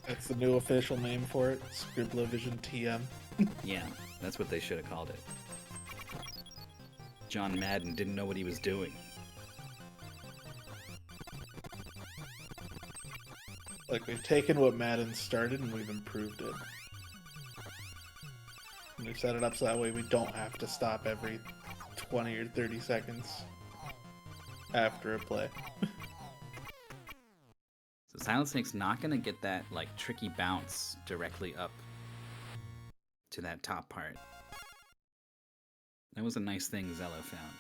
That's the new official name for it. Scribblovision TM. Yeah, that's what they should have called it. John Madden didn't know what he was doing. Like, we've taken what Madden started and we've improved it. And we've set it up so that way we don't have to stop every 20 or 30 seconds after a play. So SilentSnake's not gonna get that, like, tricky bounce directly up to that top part. That was a nice thing Xelo found.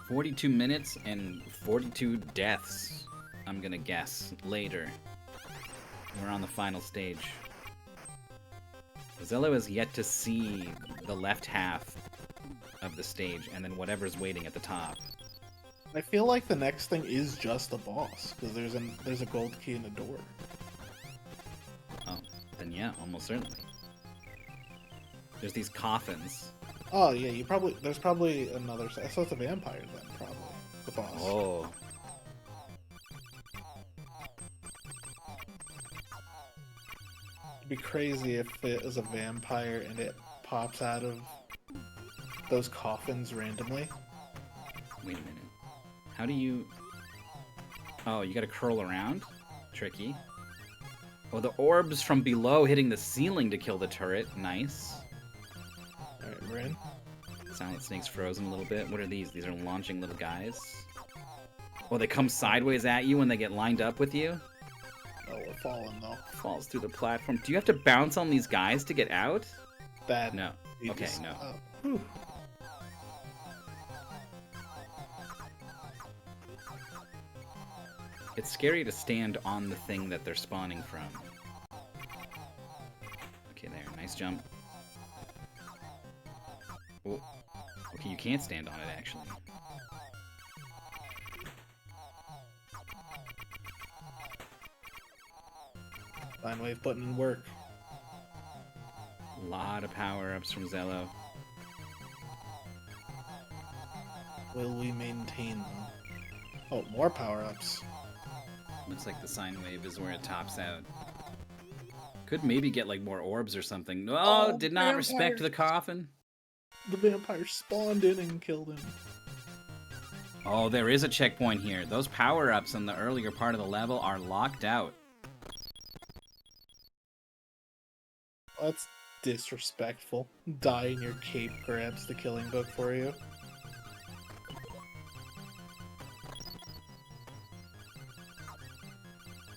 "42 minutes and 42 deaths, I'm gonna guess, later. We're on the final stage. Xelo has yet to see the left half of the stage, and then whatever's waiting at the top. I feel like the next thing is just the boss, because there's a gold key in the door. Oh, then yeah, almost certainly. There's these coffins. Oh yeah, there's probably another. So it's a vampire then, probably the boss. Oh. It'd be crazy if it was a vampire and it pops out of those coffins randomly. Wait a minute. How do you... Oh, you gotta curl around? Tricky. Oh, the orbs from below hitting the ceiling to kill the turret. Nice. Alright, we're in. SilentSnake's frozen a little bit. What are these? These are launching little guys. Oh, they come sideways at you when they get lined up with you? Oh, we're falling though. Falls through the platform. Do you have to bounce on these guys to get out? That No. you Okay, just- no. whew. It's scary to stand on the thing that they're spawning from. Okay, there. Nice jump. Oh. Okay, you can't stand on it, actually. Line wave putting in work. A lot of power-ups from Xelo. Will we maintain them? Oh, more power-ups. Looks like the sine wave is where it tops out. Could maybe get like more orbs or something. No, Oh, did not respect vampires. the coffin. The vampire spawned in and killed him. Oh, there is a checkpoint here. Those power-ups in the earlier part of the level are locked out. That's disrespectful. Die in your cape grabs the killing book for you.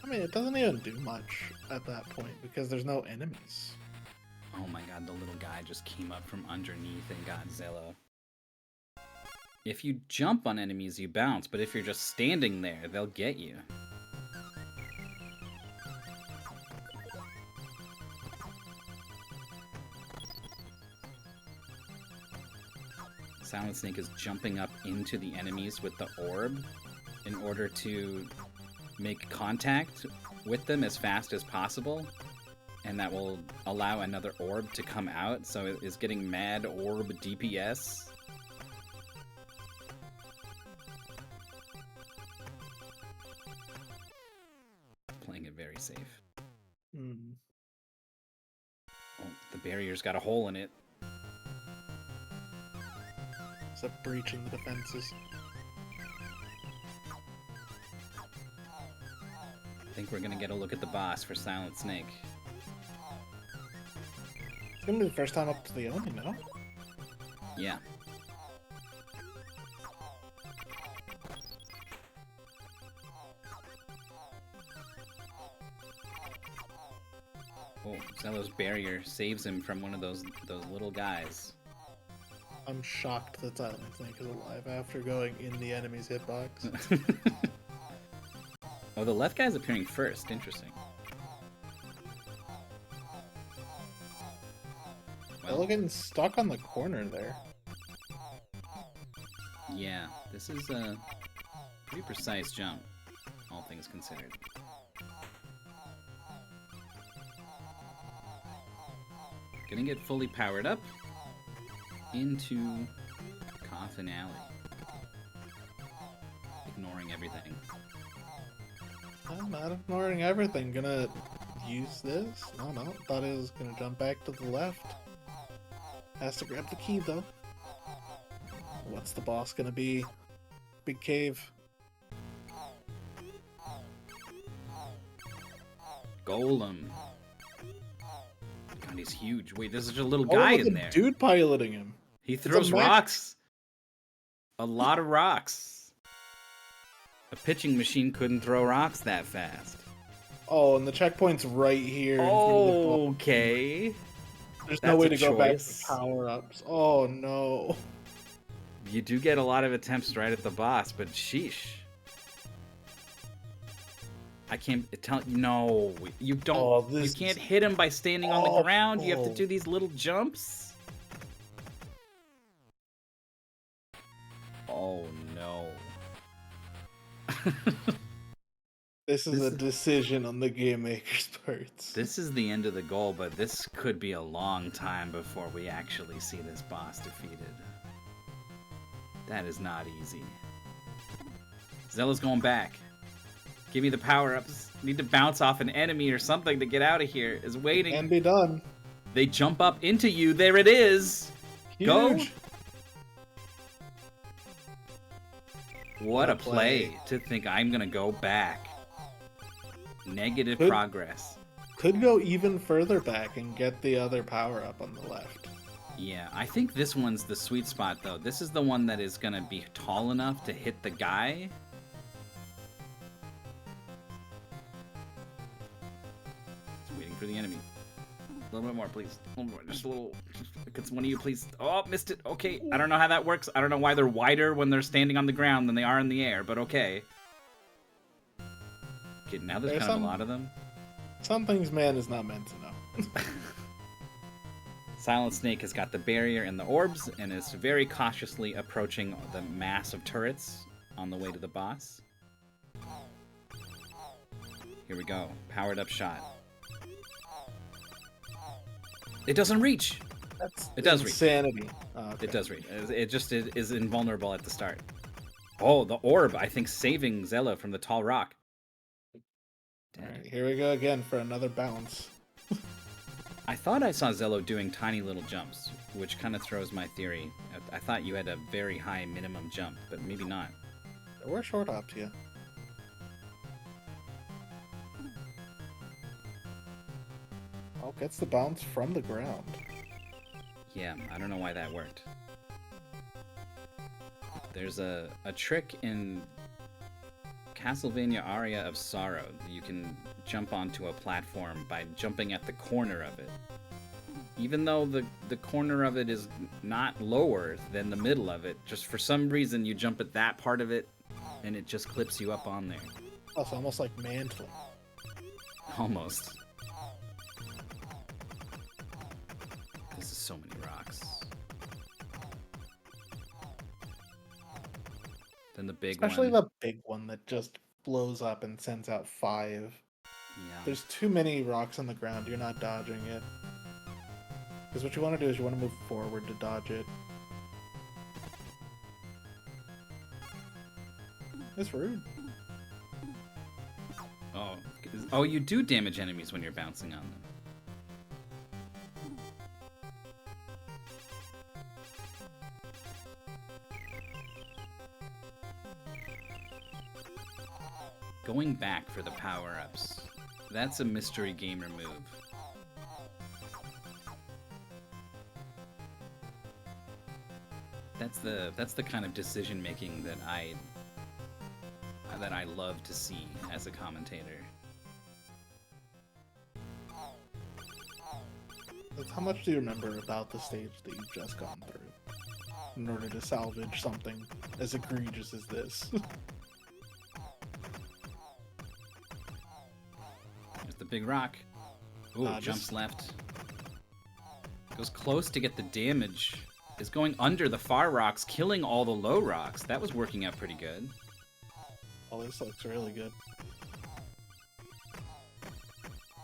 I mean, it doesn't even do much at that point because there's no enemies. Oh my god, the little guy just came up from underneath and got Xelo. If you jump on enemies, you bounce, but if you're just standing there, they'll get you. SilentSnake is jumping up into the enemies with the orb in order to make contact with them as fast as possible, and that will allow another orb to come out, so it is getting mad orb DPS. Playing it very safe. Hmm. Oh, the barrier's got a hole in it. It's a breach in the defenses. I think we're gonna get a look at the boss for SilentSnake. It's gonna be the first time up to the enemy, no? Yeah. Oh, Xelo's barrier saves him from one of those little guys. I'm shocked that SilentSnake is alive after going in the enemy's hitbox. Oh, the left guy's appearing first. Interesting. They're getting stuck on the corner there. Yeah, this is a pretty precise jump, all things considered. Gonna get fully powered up into Coffin Alley. Ignoring everything. I'm not ignoring everything. Gonna use this? No. Thought it was gonna jump back to the left. Has to grab the key though. What's the boss gonna be? Big cave. Golem. God, he's huge. Wait, there's such a little guy look in at there. Dude piloting him. He throws mech. rocks. A lot of rocks. A pitching machine couldn't throw rocks that fast. Oh, and the checkpoint's right here. in front of the ball. Okay. There's no that's way a to go back choice. to power-ups. Oh no. You do get a lot of attempts right at the boss, but sheesh. I can't tell. No, you don't. Oh, you this can't is hit him by standing on the ground. You have to awful. do these little jumps. Oh no. This is a decision on the game maker's parts. This is the end of the goal, but this could be a long time before we actually see this boss defeated. That is not easy. Xelo's going back. Give me the power-ups. Need to bounce off an enemy or something to get out of here. Is waiting. Can be done. They jump up into you. There it is. Go. Huge. What a Well played. play to think I'm going to go back. Negative Good. progress. Could go even further back and get the other power-up on the left. Yeah, I think this one's the sweet spot, though. This is the one that is going to be tall enough to hit the guy. It's waiting for the enemy. A little bit more, please. A little more. Just a little. Could one of you please? Oh, missed it. Okay. I don't know how that works. I don't know why they're wider when they're standing on the ground than they are in the air, but okay. Okay, now there's kind of a lot of them. Some things man is not meant to know. SilentSnake has got the barrier and the orbs and is very cautiously approaching the mass of turrets on the way to the boss. Here we go. Powered up shot. It doesn't reach! That's It does reach. insanity. Oh, okay. It does reach. It just is invulnerable at the start. Oh, the orb, I think saving Xelo from the tall rock. Alright, here we go again for another bounce. I thought I saw Xelo doing tiny little jumps, which kind of throws my theory. I thought you had a very high minimum jump, but maybe not. We're short hopped, yeah. Oh, gets the bounce from the ground. Yeah, I don't know why that worked. There's a trick in Castlevania Aria of Sorrow. You can jump onto a platform by jumping at the corner of it. Even though the corner of it is not lower than the middle of it, just for some reason you jump at that part of it, and it just clips you up on there. Oh, it's almost like mantling. Almost. This is so many rocks. Then the big Especially one. the big one that just blows up and sends out 5. Yeah. There's too many rocks on the ground. You're not dodging it. Because what you want to do is you want to move forward to dodge it. It's rude. Oh, you do damage enemies when you're bouncing on them. Going back for the power-ups. That's a mystery gamer move. That's the kind of decision making that I love to see as a commentator. How much do you remember about the stage that you've just gone through in order to salvage something as egregious as this? There's the big rock. Ooh, jumps left. Goes close to get the damage. Is going under the far rocks, killing all the low rocks. That was working out pretty good. Oh, this looks really good.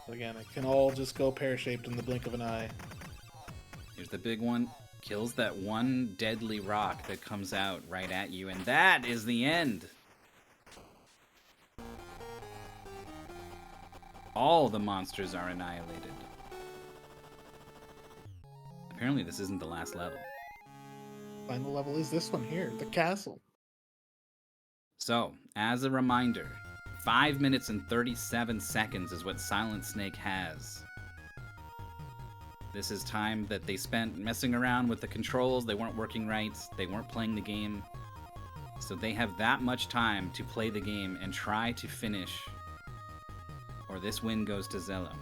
Again, it can all just go pear-shaped in the blink of an eye. Here's the big one. Kills that one deadly rock that comes out right at you, and that is the end. All the monsters are annihilated. Apparently this isn't the last level. Final level is this one here, the castle. So, as a reminder, 5 minutes and 37 seconds is what SilentSnake has. This is time that they spent messing around with the controls. They weren't working right. They weren't playing the game. So they have that much time to play the game and try to finish. Or this win goes to Xelo.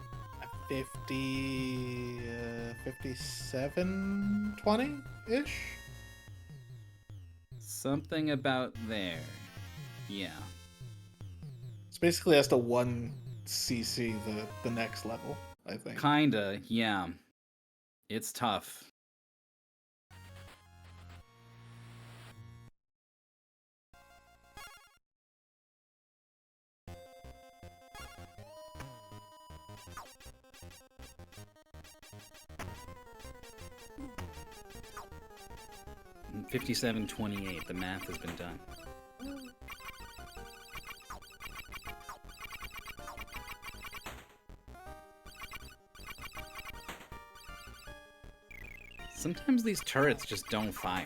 57-20-ish? Something about there. Yeah. It's basically has to 1cc the next level, I think. Kinda, yeah. It's tough. And 57-28, the math has been done. Sometimes these turrets just don't fire.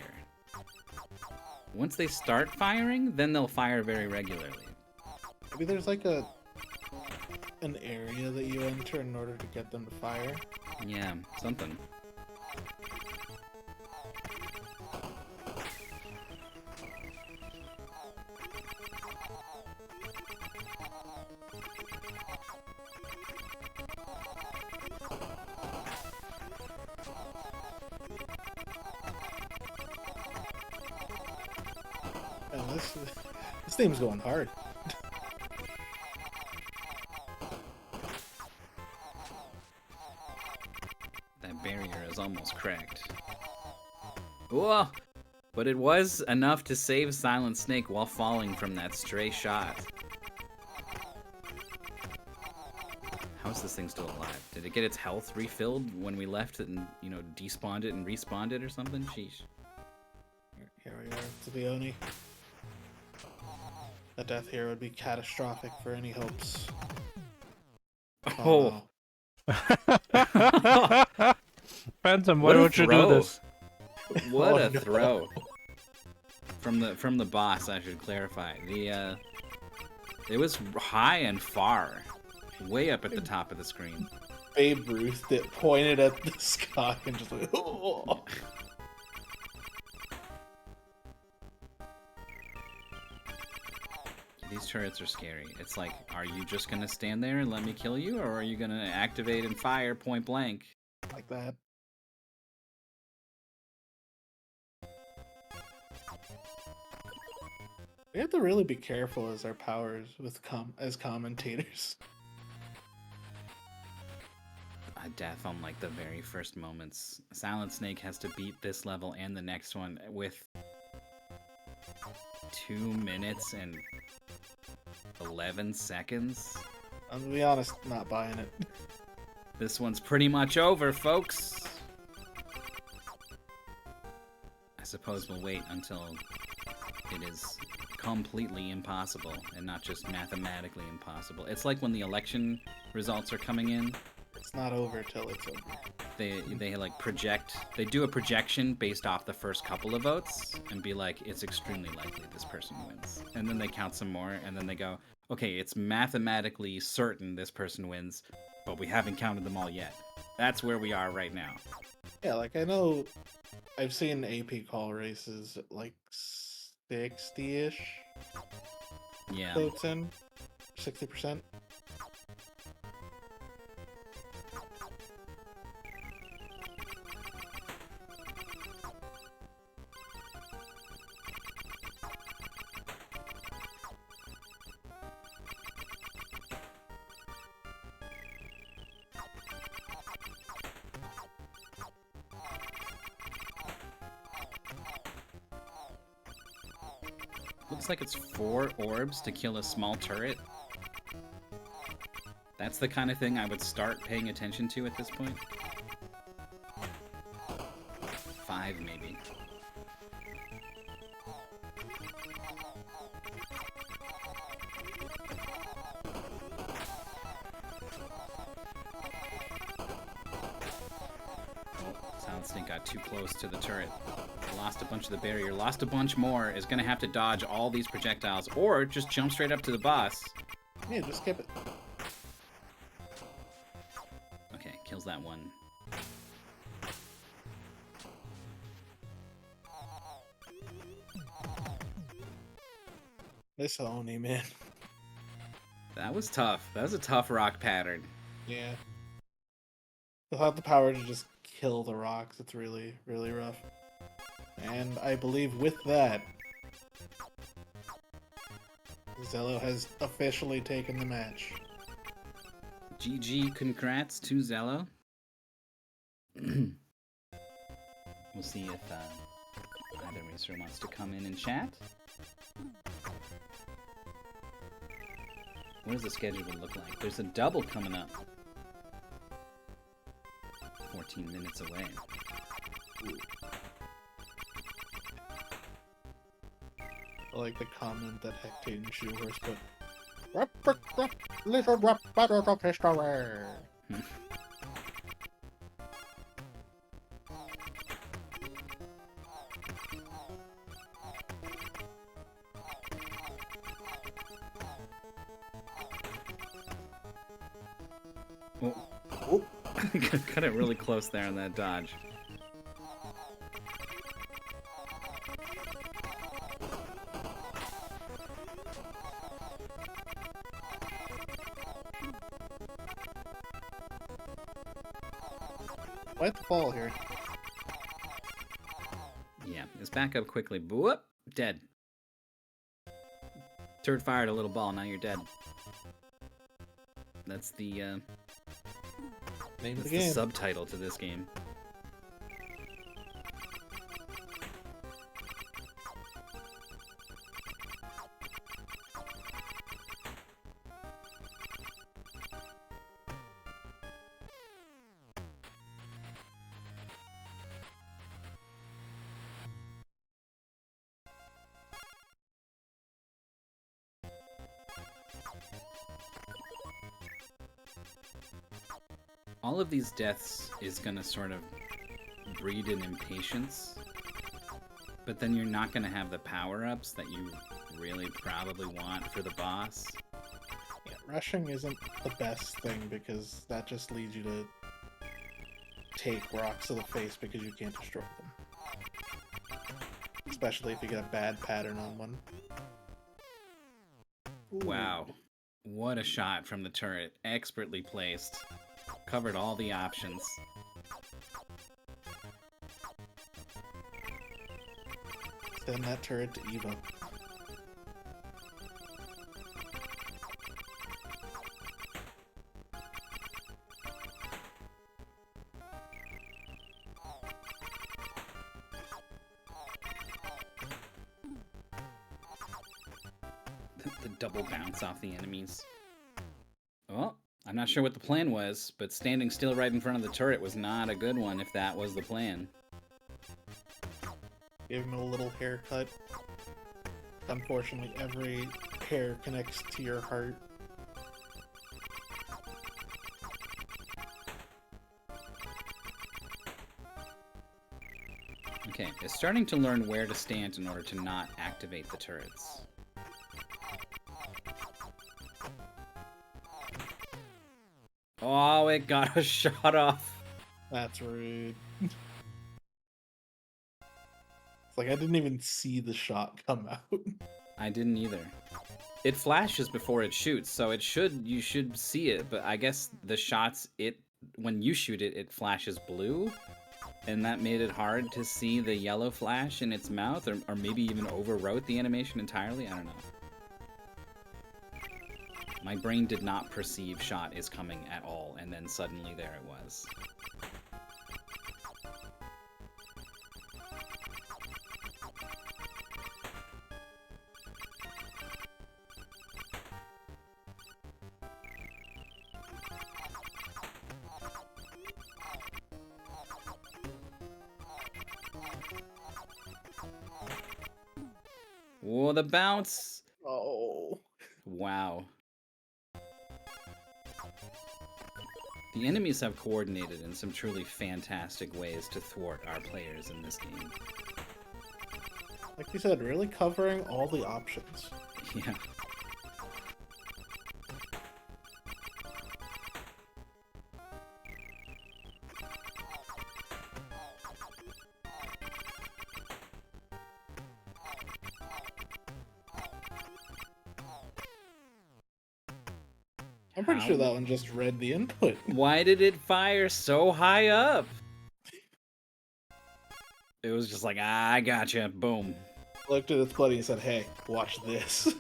Once they start firing, then they'll fire very regularly. Maybe there's like an area that you enter in order to get them to fire. Yeah, something. And this thing's going hard. That barrier is almost cracked. Whoa! But it was enough to save SilentSnake while falling from that stray shot. How is this thing still alive? Did it get its health refilled when we left it and, you know, despawned it and respawned it or something? Sheesh. Here we are, to the Oni. A death here would be catastrophic for any hopes. Oh, no. Phantom, why what a don't you do throw. this? What Oh, a no. throw. From the boss, I should clarify. It was high and far. Way up at the top of the screen. Babe Ruth that pointed at the sky and just like, oh. These turrets are scary. It's like, are you just gonna stand there and let me kill you, or are you gonna activate and fire point blank? Like that. We have to really be careful as our powers with as commentators. A death on like the very first moments. SilentSnake has to beat this level and the next one with 2 minutes and 11 seconds. I'm gonna be honest, not buying it. This one's pretty much over, folks. I suppose we'll wait until it is completely impossible and not just mathematically impossible. It's like when the election results are coming in. It's not over till it's over. They like project. They do a projection based off the first couple of votes and be like, it's extremely likely this person wins. And then they count some more, and then they go, okay, it's mathematically certain this person wins, but we haven't counted them all yet. That's where we are right now. Yeah, like I know I've seen AP call races at like 60-ish Yeah. votes in. 60%. Looks like it's 4 orbs to kill a small turret. That's the kind of thing I would start paying attention to at this point. 5, maybe. SilentSnake got too close to the turret. Lost a bunch of the barrier. Lost a bunch more. Is going to have to dodge all these projectiles or just jump straight up to the boss. Yeah, just skip it. Okay, kills that one. This Oni, man. That was tough. That was a tough rock pattern. Yeah. Without the power to just kill the rocks, it's really, really rough. And I believe with that, Xelo has officially taken the match. GG, congrats to Xelo. We'll see if either racer wants to come in and chat. What does the schedule look like? There's a double coming up. 14 minutes away. I like the comment that Hectate and Shoehorse put. Little drop battle of history. Oh. Cut it really close there on that dodge. Why'd the fall here? Yeah, it's back up quickly. Whoop! Dead. Turd fired a little ball, now you're dead. That's the Name of that's the the game. subtitle to this game. All of these deaths is gonna sort of breed an impatience, but then you're not gonna have the power-ups that you really probably want for the boss. Yeah, rushing isn't the best thing because that just leads you to take rocks to the face because you can't destroy them. Especially if you get a bad pattern on one. Ooh. Wow. What a shot from the turret. Expertly placed. Covered all the options. Send that turret to Eva. The double bounce off the enemies. Well, I'm not sure what the plan was, but standing still right in front of the turret was not a good one if that was the plan. Give him a little haircut. Unfortunately, every hair connects to your heart. Okay, it's starting to learn where to stand in order to not activate the turrets. Oh, it got a shot off. That's rude. It's like I didn't even see the shot come out. I didn't either. It flashes before it shoots, so you should see it, but I guess the shots when you shoot it, it flashes blue, and that made it hard to see the yellow flash in its mouth, or maybe even overwrote the animation entirely. I don't know. My brain did not perceive shot is coming at all, and then suddenly there it was. Whoa, the bounce! Oh. Wow. The enemies have coordinated in some truly fantastic ways to thwart our players in this game. Like you said, really covering all the options. Yeah. I'm pretty sure that one just read the input. Why did it fire so high up? It was just like, ah, I gotcha, boom. Looked at its buddy and said, hey, watch this.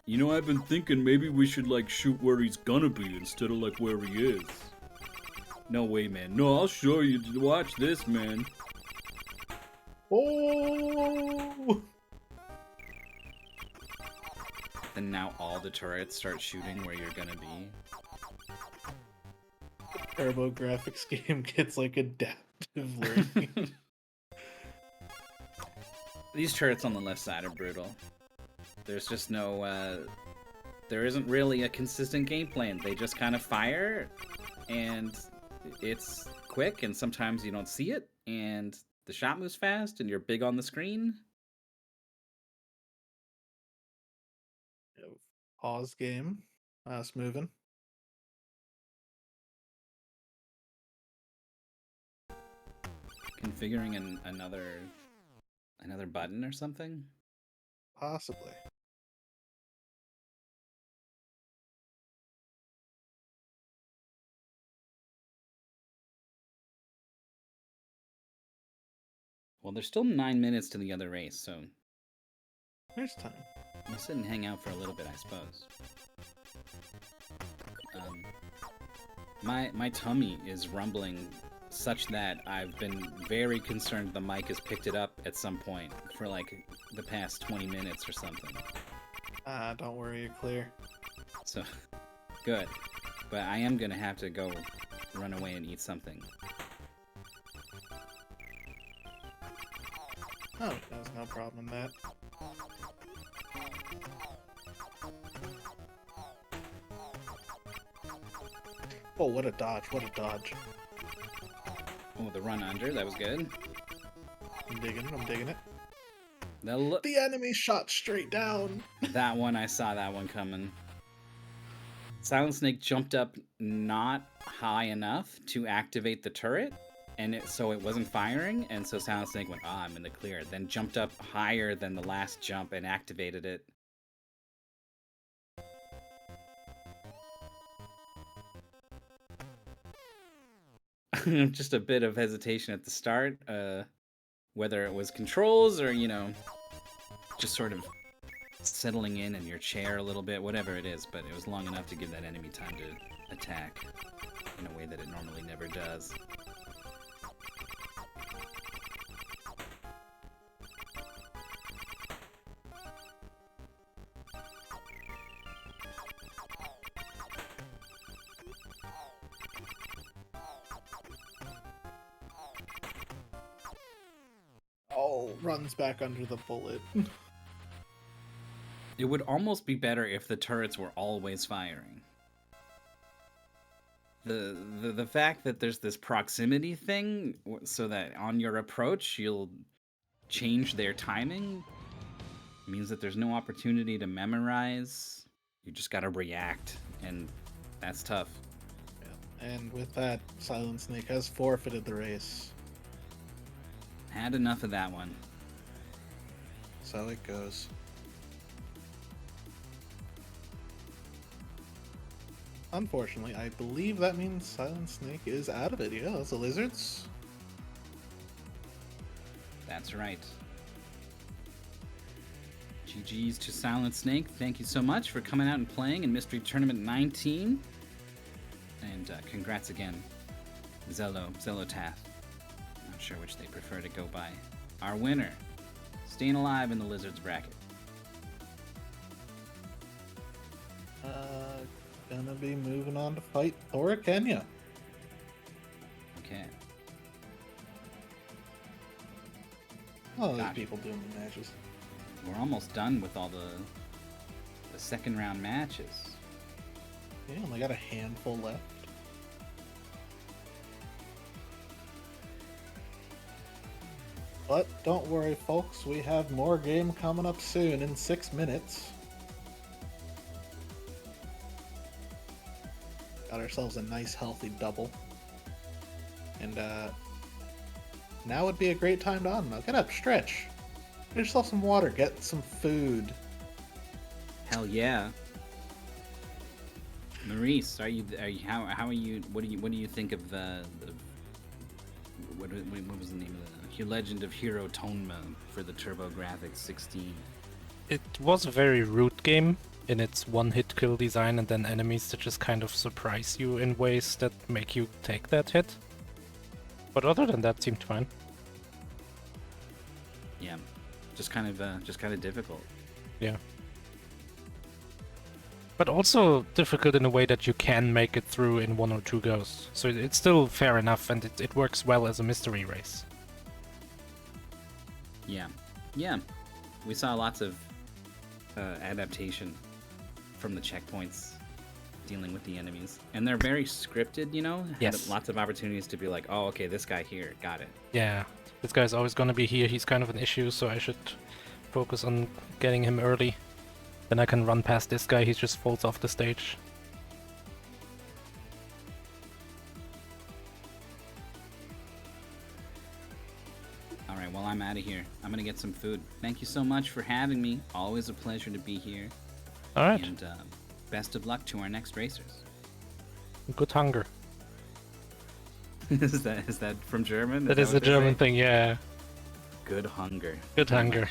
You know, I've been thinking maybe we should, like, shoot where he's gonna be instead of, like, where he is. No way, man. No, I'll show you. Watch this, man. Oh! And now all the turrets start shooting where you're gonna be. Turbo Graphics game gets, like, adaptive learning. These turrets on the left side are brutal. There's just no, there isn't really a consistent game plan. They just kind of fire, and it's quick, and sometimes you don't see it, and the shot moves fast, and you're big on the screen. Pause game. It's moving. Configuring another button or something? Possibly. Well, there's still 9 minutes to the other race, so There's time. I'll sit and hang out for a little bit, I suppose. My tummy is rumbling such that I've been very concerned the mic has picked it up at some point for like the past 20 minutes or something. Don't worry, you're clear. So, good. But I am gonna have to go run away and eat something. Oh, there's no problem in that. Oh, what a dodge! What a dodge! Oh, the run under, that was good. I'm digging it. I'm digging it. The The enemy shot straight down. that one, I saw that one coming. SilentSnake jumped up not high enough to activate the turret, and so it wasn't firing, and so SilentSnake went, I'm in the clear. Then jumped up higher than the last jump and activated it. Just a bit of hesitation at the start, whether it was controls or, just sort of settling in your chair a little bit, whatever it is, but it was long enough to give that enemy time to attack in a way that it normally never does. Oh, runs back under the bullet. It would almost be better if the turrets were always firing. The fact that there's this proximity thing, so that on your approach you'll change their timing, means that there's no opportunity to memorize. You just gotta react, and that's tough. Yeah. And with that, SilentSnake has forfeited the race. Had enough of that one. So it goes. Unfortunately, I believe that means SilentSnake is out of it. Yeah, that's the lizards. That's right. GG's to SilentSnake. Thank you so much for coming out and playing in Mystery Tournament 19. And congrats again, Xelo Tath. Not sure which they prefer to go by. Our winner, staying alive in the Lizards bracket. Gonna be moving on to fight Thora Kenya. Okay. Oh, these Gosh. people doing the matches. We're almost done with all the second round matches. Yeah, only got a handful left. But don't worry, folks, we have more game coming up soon in 6 minutes. Got ourselves a nice healthy double. And now would be a great time to unmount. Get up, stretch. Get yourself some water, get some food. Hell yeah. Maurice, how are you? What do you think of what was the name of the Legend of Hero Tonma for the TurboGrafx 16? It was a very root game in its one-hit kill design, and then enemies that just kind of surprise you in ways that make you take that hit. But other than that, seemed fine. Yeah, just kind of difficult. Yeah. But also difficult in a way that you can make it through in 1 or 2 goes. So it's still fair enough, and it works well as a mystery race. Yeah. We saw lots of adaptation from the checkpoints dealing with the enemies, and they're very scripted. Yes. Had lots of opportunities to be like, oh, okay, this guy here, got it. Yeah, this guy's always gonna be here. He's kind of an issue, so I should focus on getting him early. Then I can run past this guy. He just falls off the stage. Alright, well, I'm out of here. I'm gonna get some food. Thank you so much for having me. Always a pleasure to be here. Alright, And best of luck to our next racers. good hunger. Is that from German? That is a what they German say? thing, yeah. Good hunger. Good Very hunger. much.